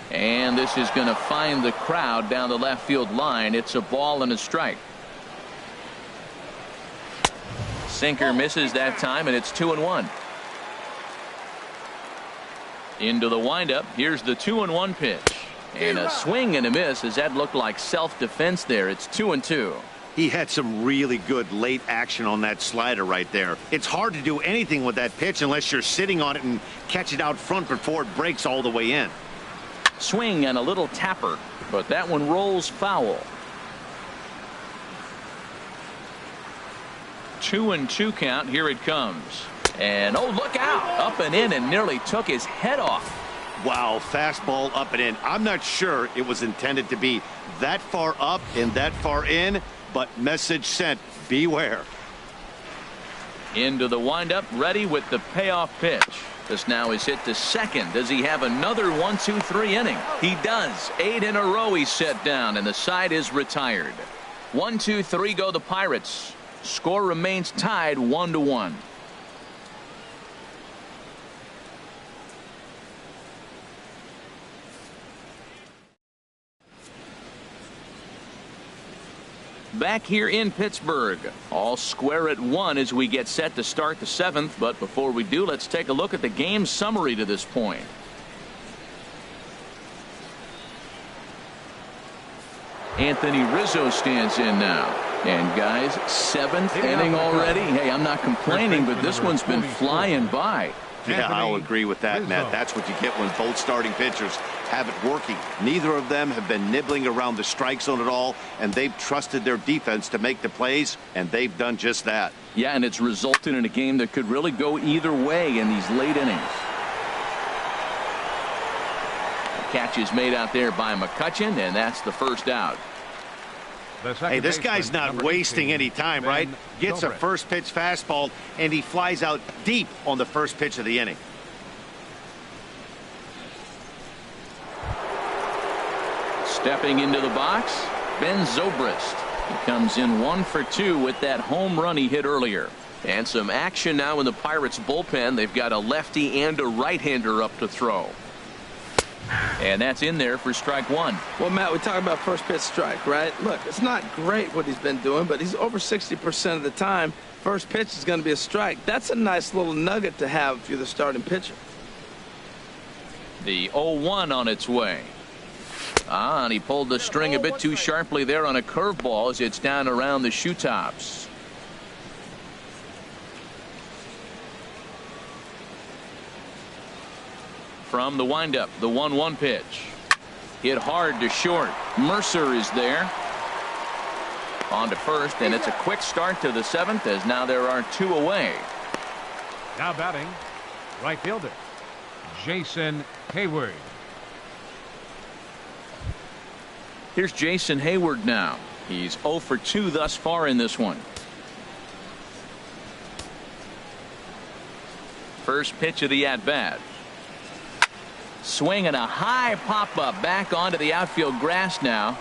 And this is going to find the crowd down the left field line. It's a ball and a strike. Sinker misses that time, and it's 2-1. Into the windup. Here's the 2-1 pitch. And a swing and a miss, as that looked like self-defense there. It's 2-2. He had some really good late action on that slider right there. It's hard to do anything with that pitch unless you're sitting on it and catch it out front before it breaks all the way in. Swing and a little tapper, but that one rolls foul. 2-2 count. Here it comes. And oh, look out, up and in, and nearly took his head off. Wow, fastball up and in. I'm not sure it was intended to be that far up and that far in, but message sent, beware. Into the windup, ready with the payoff pitch. This now is hit to second. Does he have another 1-2-3 inning? He does. 8 in a row he's set down, and the side is retired. 1-2-3 go the Pirates. Score remains tied 1-1. Back here in Pittsburgh, all square at 1 as we get set to start the 7th. But before we do, let's take a look at the game summary to this point. Anthony Rizzo stands in now. And guys, 7th inning already. Hey, I'm not complaining, but this one's been flying by. Yeah, I'll agree with that, Matt. That's what you get when both starting pitchers have it working. Neither of them have been nibbling around the strike zone at all, and they've trusted their defense to make the plays, and they've done just that. Yeah, and it's resulted in a game that could really go either way in these late innings. The catch is made out there by McCutchen, and that's the first out. Hey, this guy's not wasting any time, right? Gets a first pitch fastball, and he flies out deep on the first pitch of the inning. Stepping into the box, Ben Zobrist. He comes in 1 for 2 with that home run he hit earlier. And some action now in the Pirates bullpen. They've got a lefty and a right-hander up to throw. And that's in there for strike 1. Well, Matt, we talk about first pitch strike, right? Look, it's not great what he's been doing, but he's over 60% of the time. First pitch is going to be a strike. That's a nice little nugget to have if you're the starting pitcher. The 0-1 on its way. And he pulled the string a bit too sharply there on a curveball as it's down around the shoe tops. From the windup, the 1-1 pitch. Hit hard to short. Mercer is there. On to first, and it's a quick start to the 7th as now there are 2 away. Now batting, right fielder, Jason Hayward. Here's Jason Hayward now. He's 0 for 2 thus far in this one. First pitch of the at-bat. Swing and a high pop-up back onto the outfield grass now.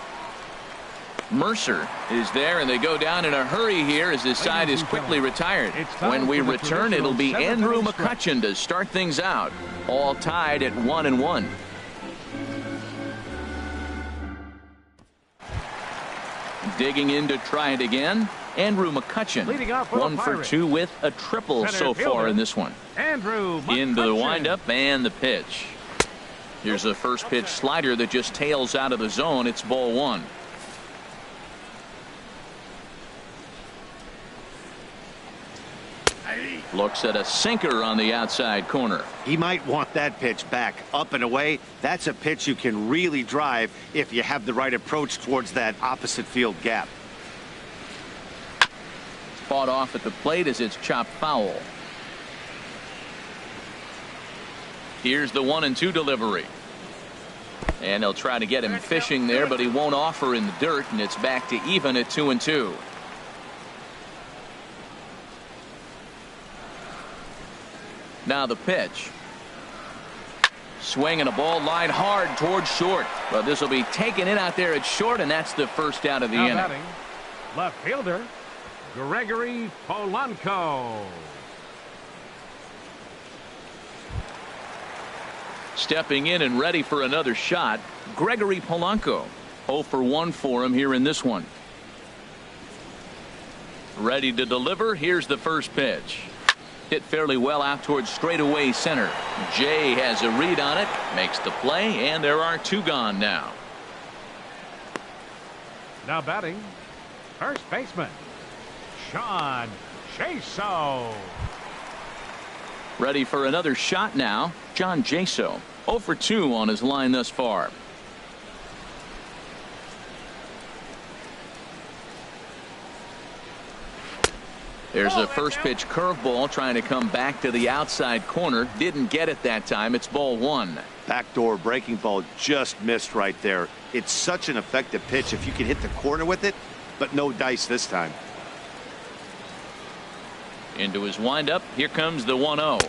Mercer is there, and they go down in a hurry here as his side is quickly retired. When we return, it'll be Andrew McCutcheon to start things out. All tied at 1-1. Digging in to try it again, Andrew McCutcheon. 1 for 2 with a triple so far in this one. Andrew McCutcheon. Into the windup and the pitch. Here's a first pitch slider that just tails out of the zone. It's ball 1. Looks at a sinker on the outside corner. He might want that pitch back, up and away. That's a pitch you can really drive if you have the right approach towards that opposite field gap. Fought off at the plate as it's chopped foul. Here's the 1-2 delivery. And they'll try to get him fishing there, but he won't offer in the dirt, and it's back to even at 2-2. Now the pitch. Swing and a ball line hard towards short. But this will be taken in out there at short, and that's the first out of the inning. Batting, left fielder, Gregory Polanco. Stepping in and ready for another shot, Gregory Polanco. 0 for 1 for him here in this one. Ready to deliver. Here's the first pitch. Hit fairly well out towards straightaway center. Jay has a read on it, makes the play, and there are 2 gone now. Now batting, first baseman, Sean Jaso. Ready for another shot now, John Jaso. 0 for 2 on his line thus far. There's a first pitch curveball trying to come back to the outside corner. Didn't get it that time. It's ball 1. Backdoor breaking ball just missed right there. It's such an effective pitch if you can hit the corner with it, but no dice this time. Into his windup. Here comes the 1-0.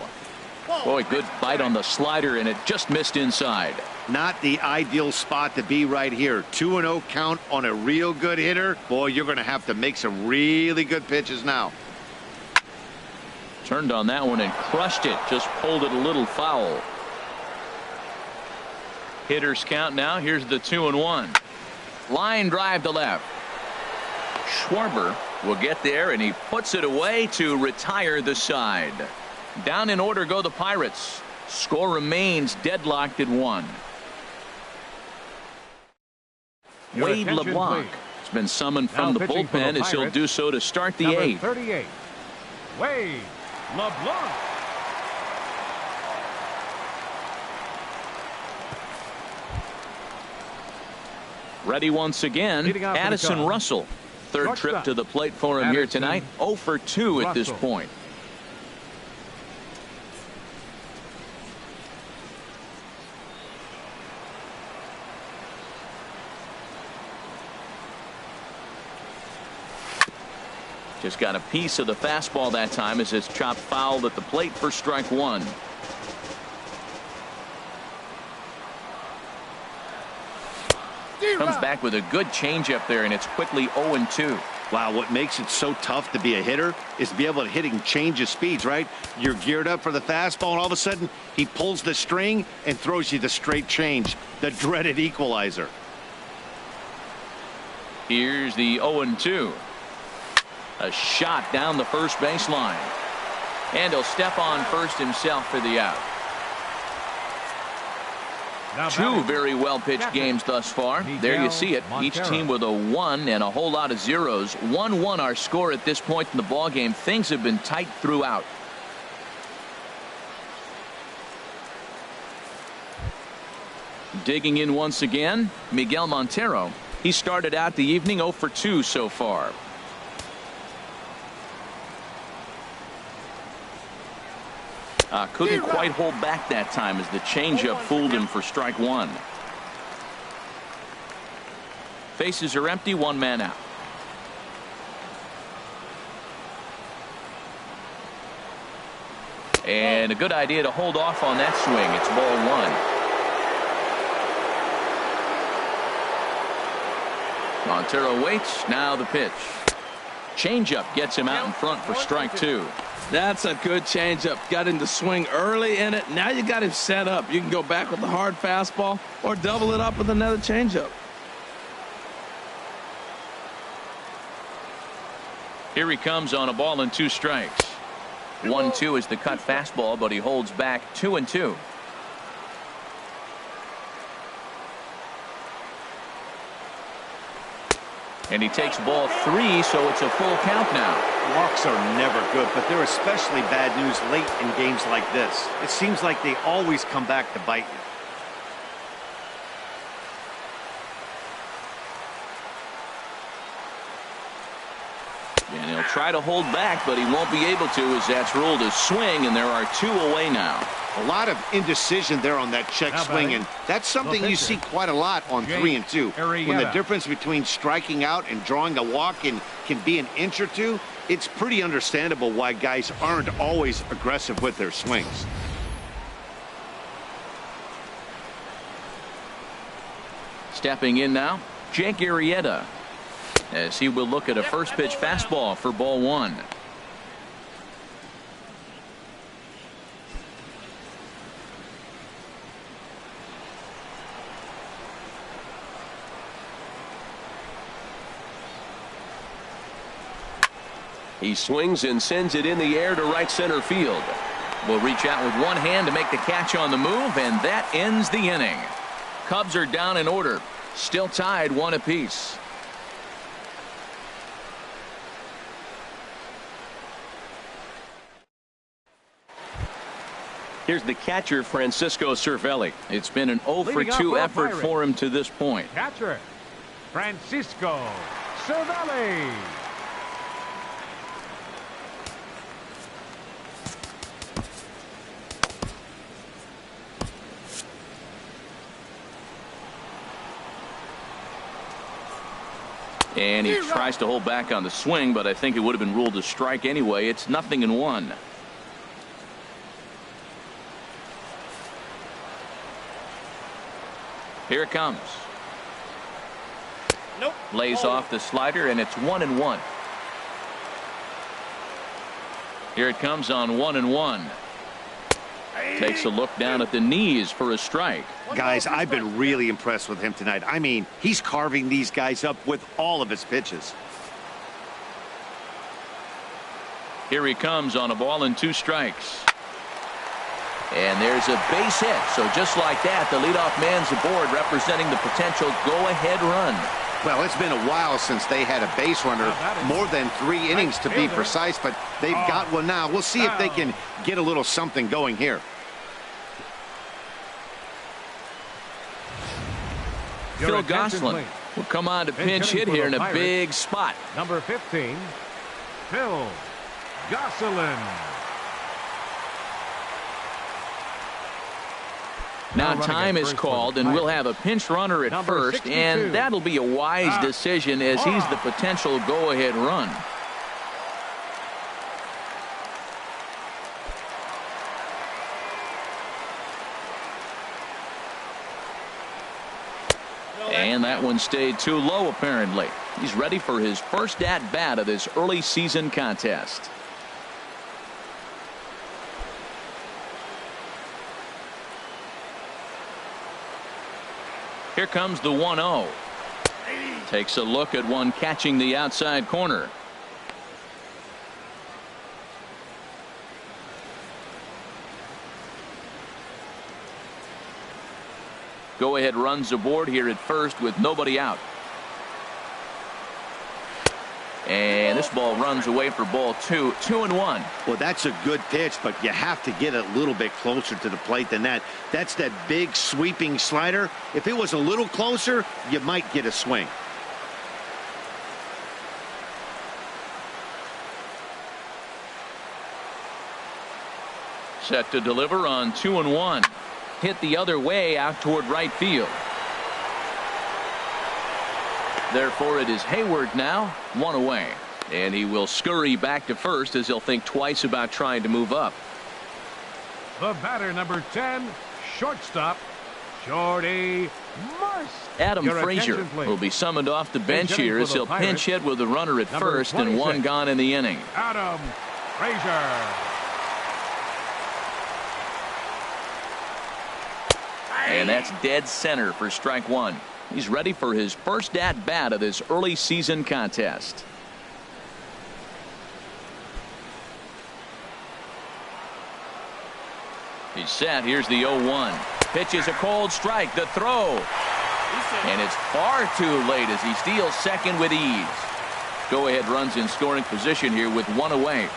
Boy, good bite on the slider, and it just missed inside. Not the ideal spot to be right here. 2-0 count on a real good hitter. Boy, you're going to have to make some really good pitches now. Turned on that one and crushed it. Just pulled it a little foul. Hitters count now. Here's the 2-1. Line drive to left. Schwarber will get there, and he puts it away to retire the side. Down in order go the Pirates. Score remains deadlocked at 1. Wade LeBlanc has been summoned from the bullpen as he'll do so to start the 8th. 38. Wade LeBlanc. Ready once again, Addison Russell. Third trip to the plate for him here tonight. 0 for 2 at this point. Just got a piece of the fastball that time as it's chopped foul at the plate for strike 1. Comes back with a good changeup there, and it's quickly 0-2. Wow, what makes it so tough to be a hitter is to be able to hitting change of speeds, right? You're geared up for the fastball, and all of a sudden he pulls the string and throws you the straight change, the dreaded equalizer. Here's the 0-2. A shot down the first baseline. And he'll step on first himself for the out. Two very well pitched games thus far. There you see it. Each team with a 1 and a whole lot of zeros. 1-1 our score at this point in the ball game. Things have been tight throughout. Digging in once again, Miguel Montero. He started out the evening 0 for 2 so far. Couldn't quite hold back that time as the changeup fooled him for strike 1. Faces are empty, 1 man out. And a good idea to hold off on that swing. It's ball 1. Montero waits. Now the pitch. Changeup gets him out in front for strike 2. That's a good changeup. Got him to swing early in it. Now you got him set up. You can go back with the hard fastball or double it up with another changeup. Here he comes on a ball and 2 strikes. 1-2 is the cut fastball, but he holds back 2-2. And he takes ball 3, so it's a full count now. Walks are never good, but they're especially bad news late in games like this. It seems like they always come back to bite you. And he'll try to hold back, but he won't be able to, as that's ruled a swing, and there are 2 away now. A lot of indecision there on that check swing, and that's something you see quite a lot on 3 and 2. When the difference between striking out and drawing a walk can be an inch or 2, it's pretty understandable why guys aren't always aggressive with their swings. Stepping in now, Jake Arrieta, as he will look at a first pitch fastball for ball 1. He swings and sends it in the air to right center field. Will reach out with one hand to make the catch on the move, and that ends the inning. Cubs are down in order, still tied 1 apiece. Here's the catcher, Francisco Cervelli. It's been an 0-for-2 effort for him to this point. Catcher, Francisco Cervelli. And he tries to hold back on the swing, but I think it would have been ruled a strike anyway. It's 0-1. Here it comes. Nope. Lays off the slider, and it's 1-1. Here it comes on 1-1. Takes a look down at the knees for a strike. Guys, I've been really impressed with him tonight. I mean, he's carving these guys up with all of his pitches. Here he comes on a ball and 2 strikes. And there's a base hit. So just like that, the leadoff man's aboard, representing the potential go-ahead run. Well, it's been a while since they had a base runner, more than 3 innings to be precise, but they've got one now. We'll see if they can get a little something going here. Phil Gosselin will come on to pinch hit here in a big spot. Number 15, Phil Gosselin. Now time is called, and we'll have a pinch runner at first, and that'll be a wise decision as he's the potential go-ahead run. And that one stayed too low, apparently. He's ready for his first at-bat of this early season contest. Here comes the 1-0. Takes a look at one catching the outside corner. Go-ahead runs aboard here at first with nobody out. And this ball runs away for ball 2. 2-1. Well, that's a good pitch, but you have to get a little bit closer to the plate than that. That's that big sweeping slider. If it was a little closer, you might get a swing. Set to deliver on 2-1. Hit the other way out toward right field. Therefore, it is Hayward now, 1 away. And he will scurry back to first as he'll think twice about trying to move up. The batter, number 10, shortstop, Jordy Marsh. Adam Your Frazier attention, please. will be summoned off the bench hitting here for as the he'll Pirates, pinch hit with the runner at number first and 1 26. gone in the inning. Adam Frazier. And that's dead center for strike 1. He's ready for his first at-bat of this early season contest. He's set. Here's the 0-1. Pitch is a cold strike. The throw. And it's far too late as he steals second with ease. Go-ahead runs in scoring position here with 1 away.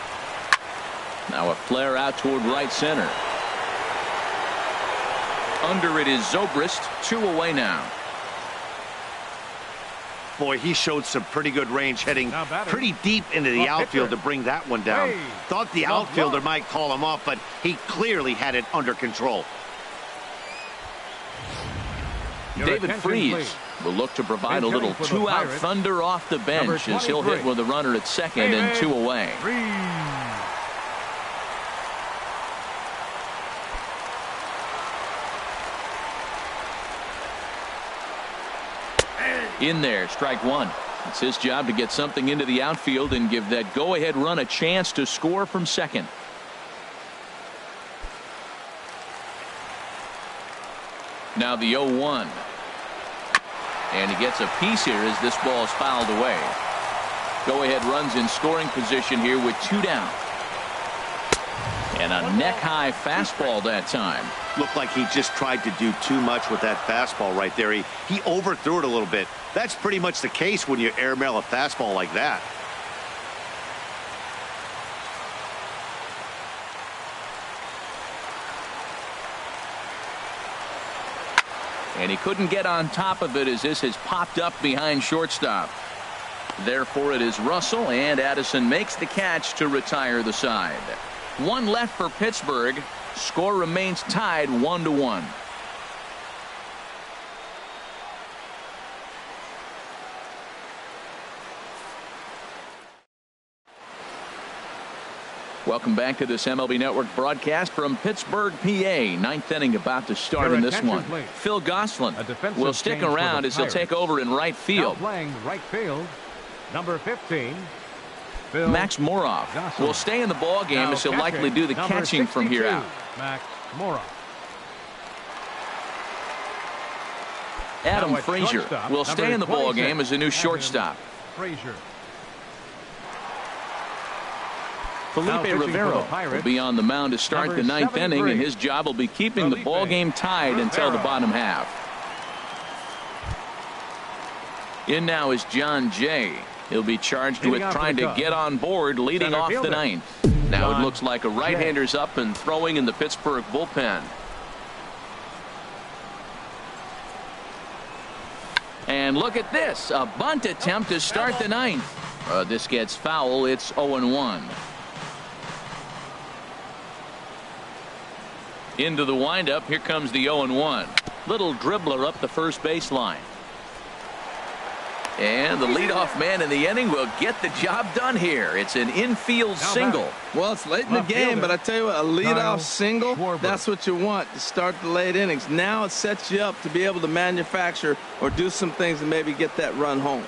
Now a flare out toward right center. Under it is Zobrist. 2 away now. Boy, he showed some pretty good range heading pretty deep into the outfield to bring that one down. Thought the outfielder might call him off, but he clearly had it under control. David Freese will look to provide a little 2-out thunder off the bench as he'll hit with a runner at second and 2 away. In there, strike 1. It's his job to get something into the outfield and give that go-ahead run a chance to score from second. Now the 0-1. And he gets a piece here as this ball is fouled away. Go-ahead runs in scoring position here with 2 down. And a neck-high fastball that time. Looked like he just tried to do too much with that fastball right there. He overthrew it a little bit. That's pretty much the case when you airmail a fastball like that. And he couldn't get on top of it as this has popped up behind shortstop. Therefore, it is Russell, and Addison makes the catch to retire the side. 1 left for Pittsburgh. Score remains tied 1-1. Welcome back to this MLB Network broadcast from Pittsburgh, PA. 9th inning about to start in this one. Please. Phil Gosselin will stick around as he'll take over in right field. Now playing right field, number 15. Phil Max Moroff Gosselin will stay in the ball game now as he'll likely do the number catching from here 62, out. Max Moroff. Adam Now at Frazier shortstop, will stay in the ball 26, game as a new shortstop. Frazier. Felipe pitching for the Rivero Pirates, will be on the mound to start number the 9th inning, 73, and his job will be keeping the Felipe ball game tied until the Rivero. bottom half. In now is John Jay. He'll be charged with trying to get on board leading off the 9th. Now it looks like a right-hander's up and throwing in the Pittsburgh bullpen. And look at this, a bunt attempt to start the 9th. This gets foul. It's 0-1. Into the windup. Here comes the 0-1. Little dribbler up the first baseline. And the leadoff man in the inning will get the job done here. It's an infield single. Well, it's late in the game, but I tell you what, a leadoff single, that's what you want to start the late innings. Now it sets you up to be able to manufacture or do some things and maybe get that run home.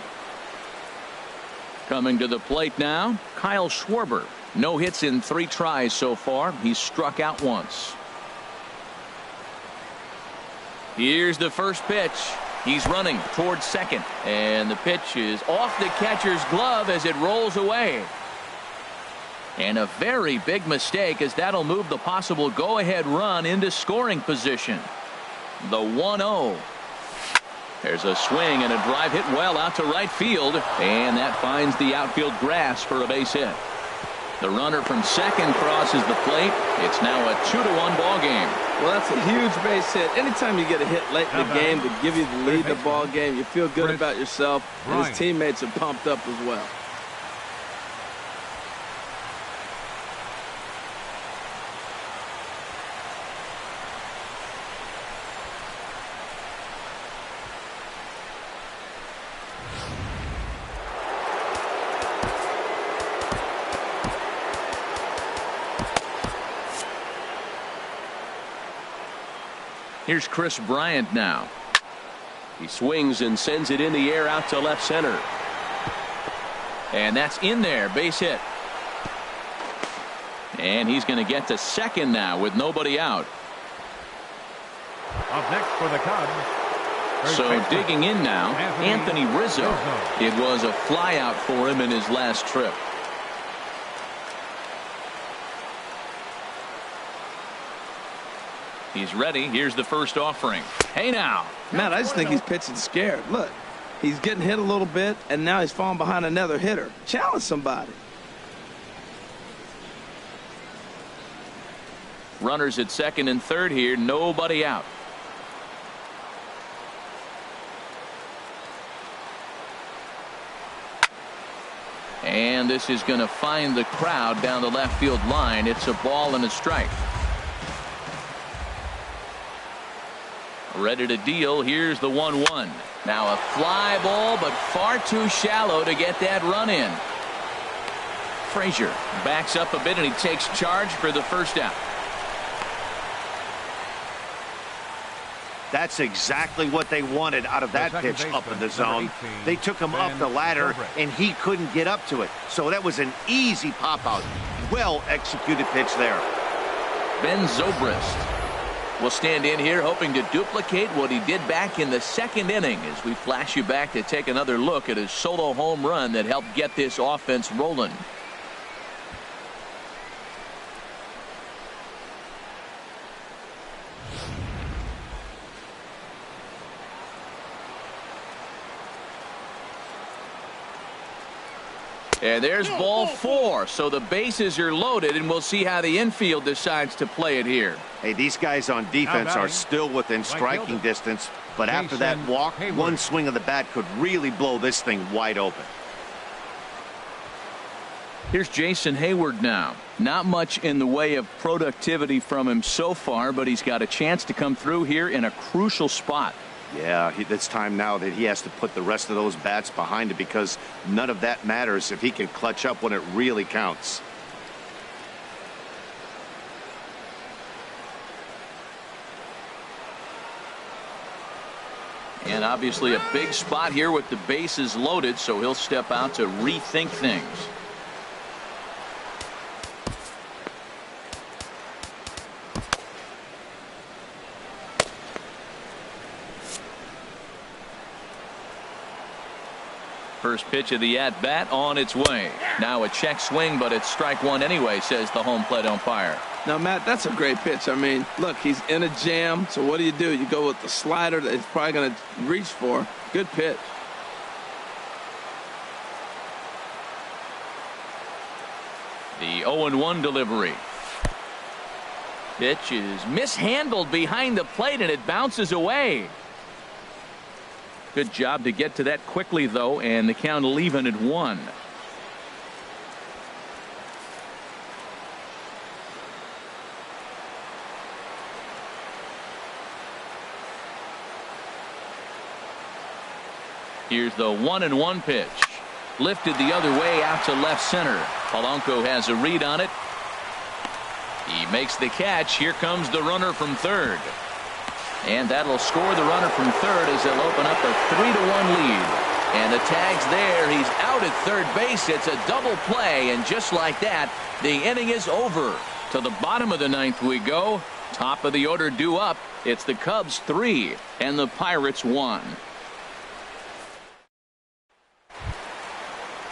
Coming to the plate now, Kyle Schwarber. No hits in 3 tries so far. He's struck out once. Here's the first pitch. He's running towards second, and the pitch is off the catcher's glove as it rolls away. And a very big mistake, as that'll move the possible go-ahead run into scoring position. The 1-0. There's a swing and a drive hit well out to right field, and that finds the outfield grass for a base hit. The runner from second crosses the plate. It's now a 2-1 ball game. Well, that's a huge base hit. Anytime you get a hit late in the game to give you the lead in the ball game, you feel good about yourself, and his teammates are pumped up as well. Here's Chris Bryant now. He swings and sends it in the air out to left center. And that's in there. Base hit. And he's going to get to second now with nobody out. Up next for the Cubs. So digging in now, Anthony Rizzo. It was a flyout for him in his last trip. He's ready. Here's the first offering. Hey now. Matt, I just think he's pitching scared. Look, he's getting hit a little bit, and now he's falling behind another hitter. Challenge somebody. Runners at second and third here. Nobody out. And this is going to find the crowd down the left field line. It's a ball and a strike. Ready to deal. Here's the 1-1. Now a fly ball, but far too shallow to get that run in. Frazier backs up a bit, and he takes charge for the first out. That's exactly what they wanted out of that pitch up in the zone. They took him up the ladder, and he couldn't get up to it. So that was an easy pop-out. Well-executed pitch there. Ben Zobrist will stand in here hoping to duplicate what he did back in the second inning as we flash you back to take another look at his solo home run that helped get this offense rolling. And there's ball 4. So the bases are loaded, and we'll see how the infield decides to play it here. Hey, these guys on defense are still within striking distance, but after that walk, one swing of the bat could really blow this thing wide open. Here's Jason Hayward now. Not much in the way of productivity from him so far, but he's got a chance to come through here in a crucial spot. Yeah, it's time now that he has to put the rest of those bats behind it, because none of that matters if he can clutch up when it really counts. And obviously a big spot here with the bases loaded, so he'll step out to rethink things. First pitch of the at-bat on its way. Now a check swing, but it's strike one anyway, says the home plate umpire. Now, Matt, that's a great pitch. I mean, look, he's in a jam, so what do? You go with the slider that he's probably going to reach for. Good pitch. The 0-1 delivery. Pitch is mishandled behind the plate, and it bounces away. Good job to get to that quickly, though, and the count will even at 1. Here's the 1-1 pitch. Lifted the other way out to left center. Polanco has a read on it. He makes the catch. Here comes the runner from third. And that'll score the runner from third as they'll open up a 3-1 lead. And the tag's there. He's out at third base. It's a double play, and just like that, the inning is over. To the bottom of the ninth we go. Top of the order due up. It's the Cubs 3 and the Pirates 1.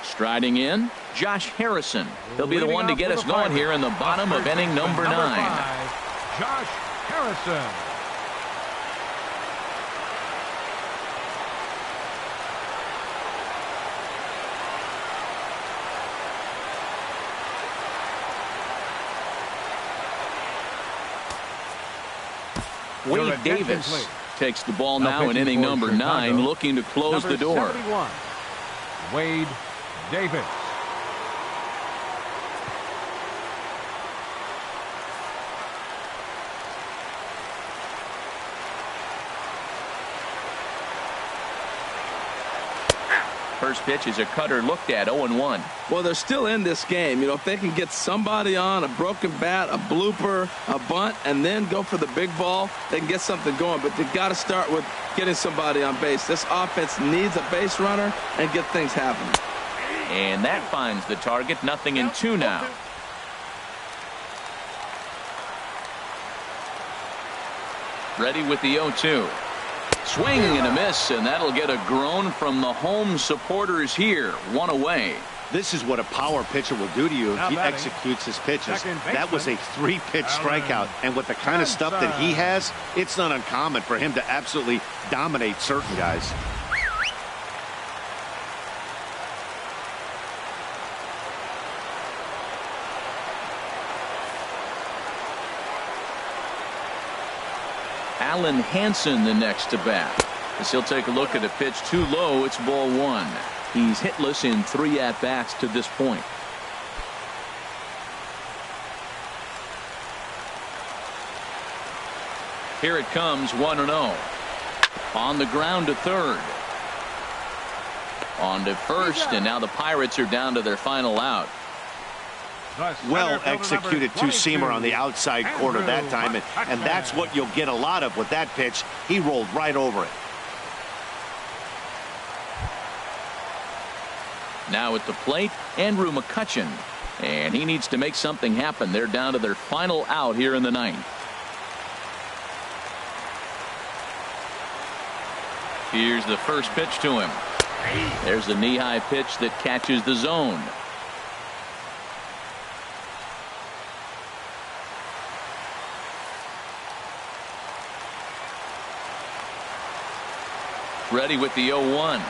Striding in, Josh Harrison. He'll be the one to get us going here in the bottom of inning number 9. Josh Harrison. Wade Davis takes the ball now in inning number 9, looking to close the door. 71, Wade Davis. First pitch is a cutter looked at, 0-1. Well, they're still in this game. You know, if they can get somebody on, a broken bat, a blooper, a bunt, and then go for the big ball, they can get something going. But they've got to start with getting somebody on base. This offense needs a base runner and get things happening. And that finds the target. 0-2 now. Ready with the 0-2. Swing and a miss, and that'll get a groan from the home supporters here. 1 away. This is what a power pitcher will do to you if he executes his pitches. That was a 3-pitch strikeout, and with the kind of stuff that he has, it's not uncommon for him to absolutely dominate certain guys. Alan Hansen the next to bat. As he'll take a look at a pitch too low, it's ball 1. He's hitless in 3 at-bats to this point. Here it comes, 1-0. On the ground to third. On to first, and now the Pirates are down to their final out. Well executed two-seamer on the outside corner that time, and that's what you'll get a lot of with that pitch. He rolled right over it. Now at the plate, Andrew McCutchen, and he needs to make something happen. They're down to their final out here in the 9th. Here's the first pitch to him. There's the knee-high pitch that catches the zone. Ready with the 0-1.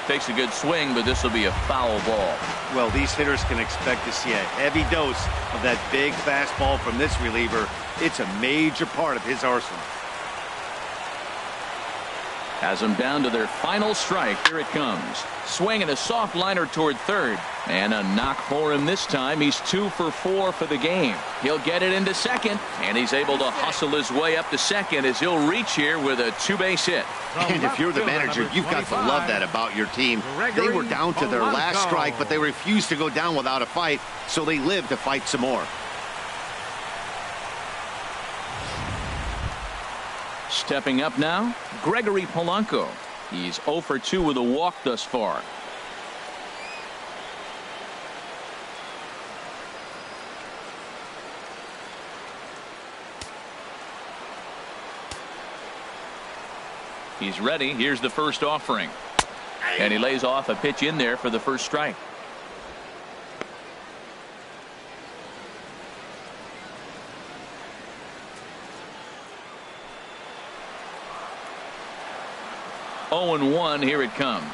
Takes a good swing, but this will be a foul ball. Well, these hitters can expect to see a heavy dose of that big fastball from this reliever. It's a major part of his arsenal. Has them down to their final strike. Here it comes. Swing and a soft liner toward third. And a knock for him this time. He's 2 for 4 for the game. He'll get it into second. And he's able to hustle his way up to second as he'll reach here with a 2-base hit. And if you're the manager, you've got to love that about your team. They were down to their last strike, but they refused to go down without a fight, so they lived to fight some more. Stepping up now, Gregory Polanco. He's 0 for 2 with a walk thus far. He's ready. Here's the first offering. And he lays off a pitch in there for the first strike. Oh and 1, here it comes.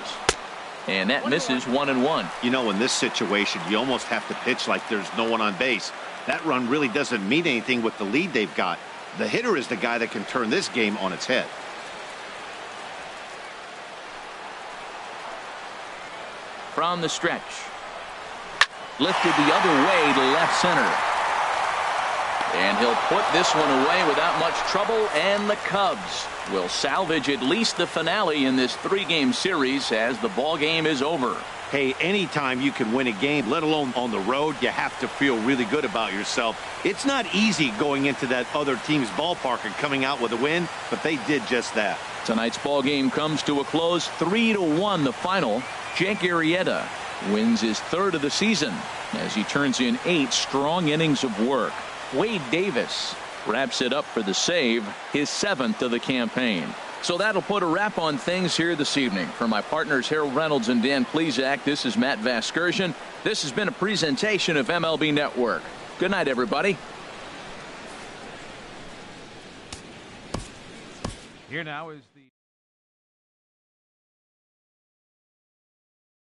And that misses. 1-1. You know, in this situation, you almost have to pitch like there's no one on base. That run really doesn't mean anything with the lead they've got. The hitter is the guy that can turn this game on its head. From the stretch. Lifted the other way to left center. And he'll put this one away without much trouble, and the Cubs will salvage at least the finale in this 3-game series as the ball game is over. Hey, anytime you can win a game, let alone on the road, you have to feel really good about yourself. It's not easy going into that other team's ballpark and coming out with a win, but they did just that. Tonight's ball game comes to a close, 3-1 the final. Jake Arrieta wins his 3rd of the season as he turns in 8 strong innings of work. Wade Davis wraps it up for the save, his 7th of the campaign. So that'll put a wrap on things here this evening. For my partners Harold Reynolds and Dan Plesac, this is Matt Vasgersian. This has been a presentation of MLB Network. Good night, everybody. Here now is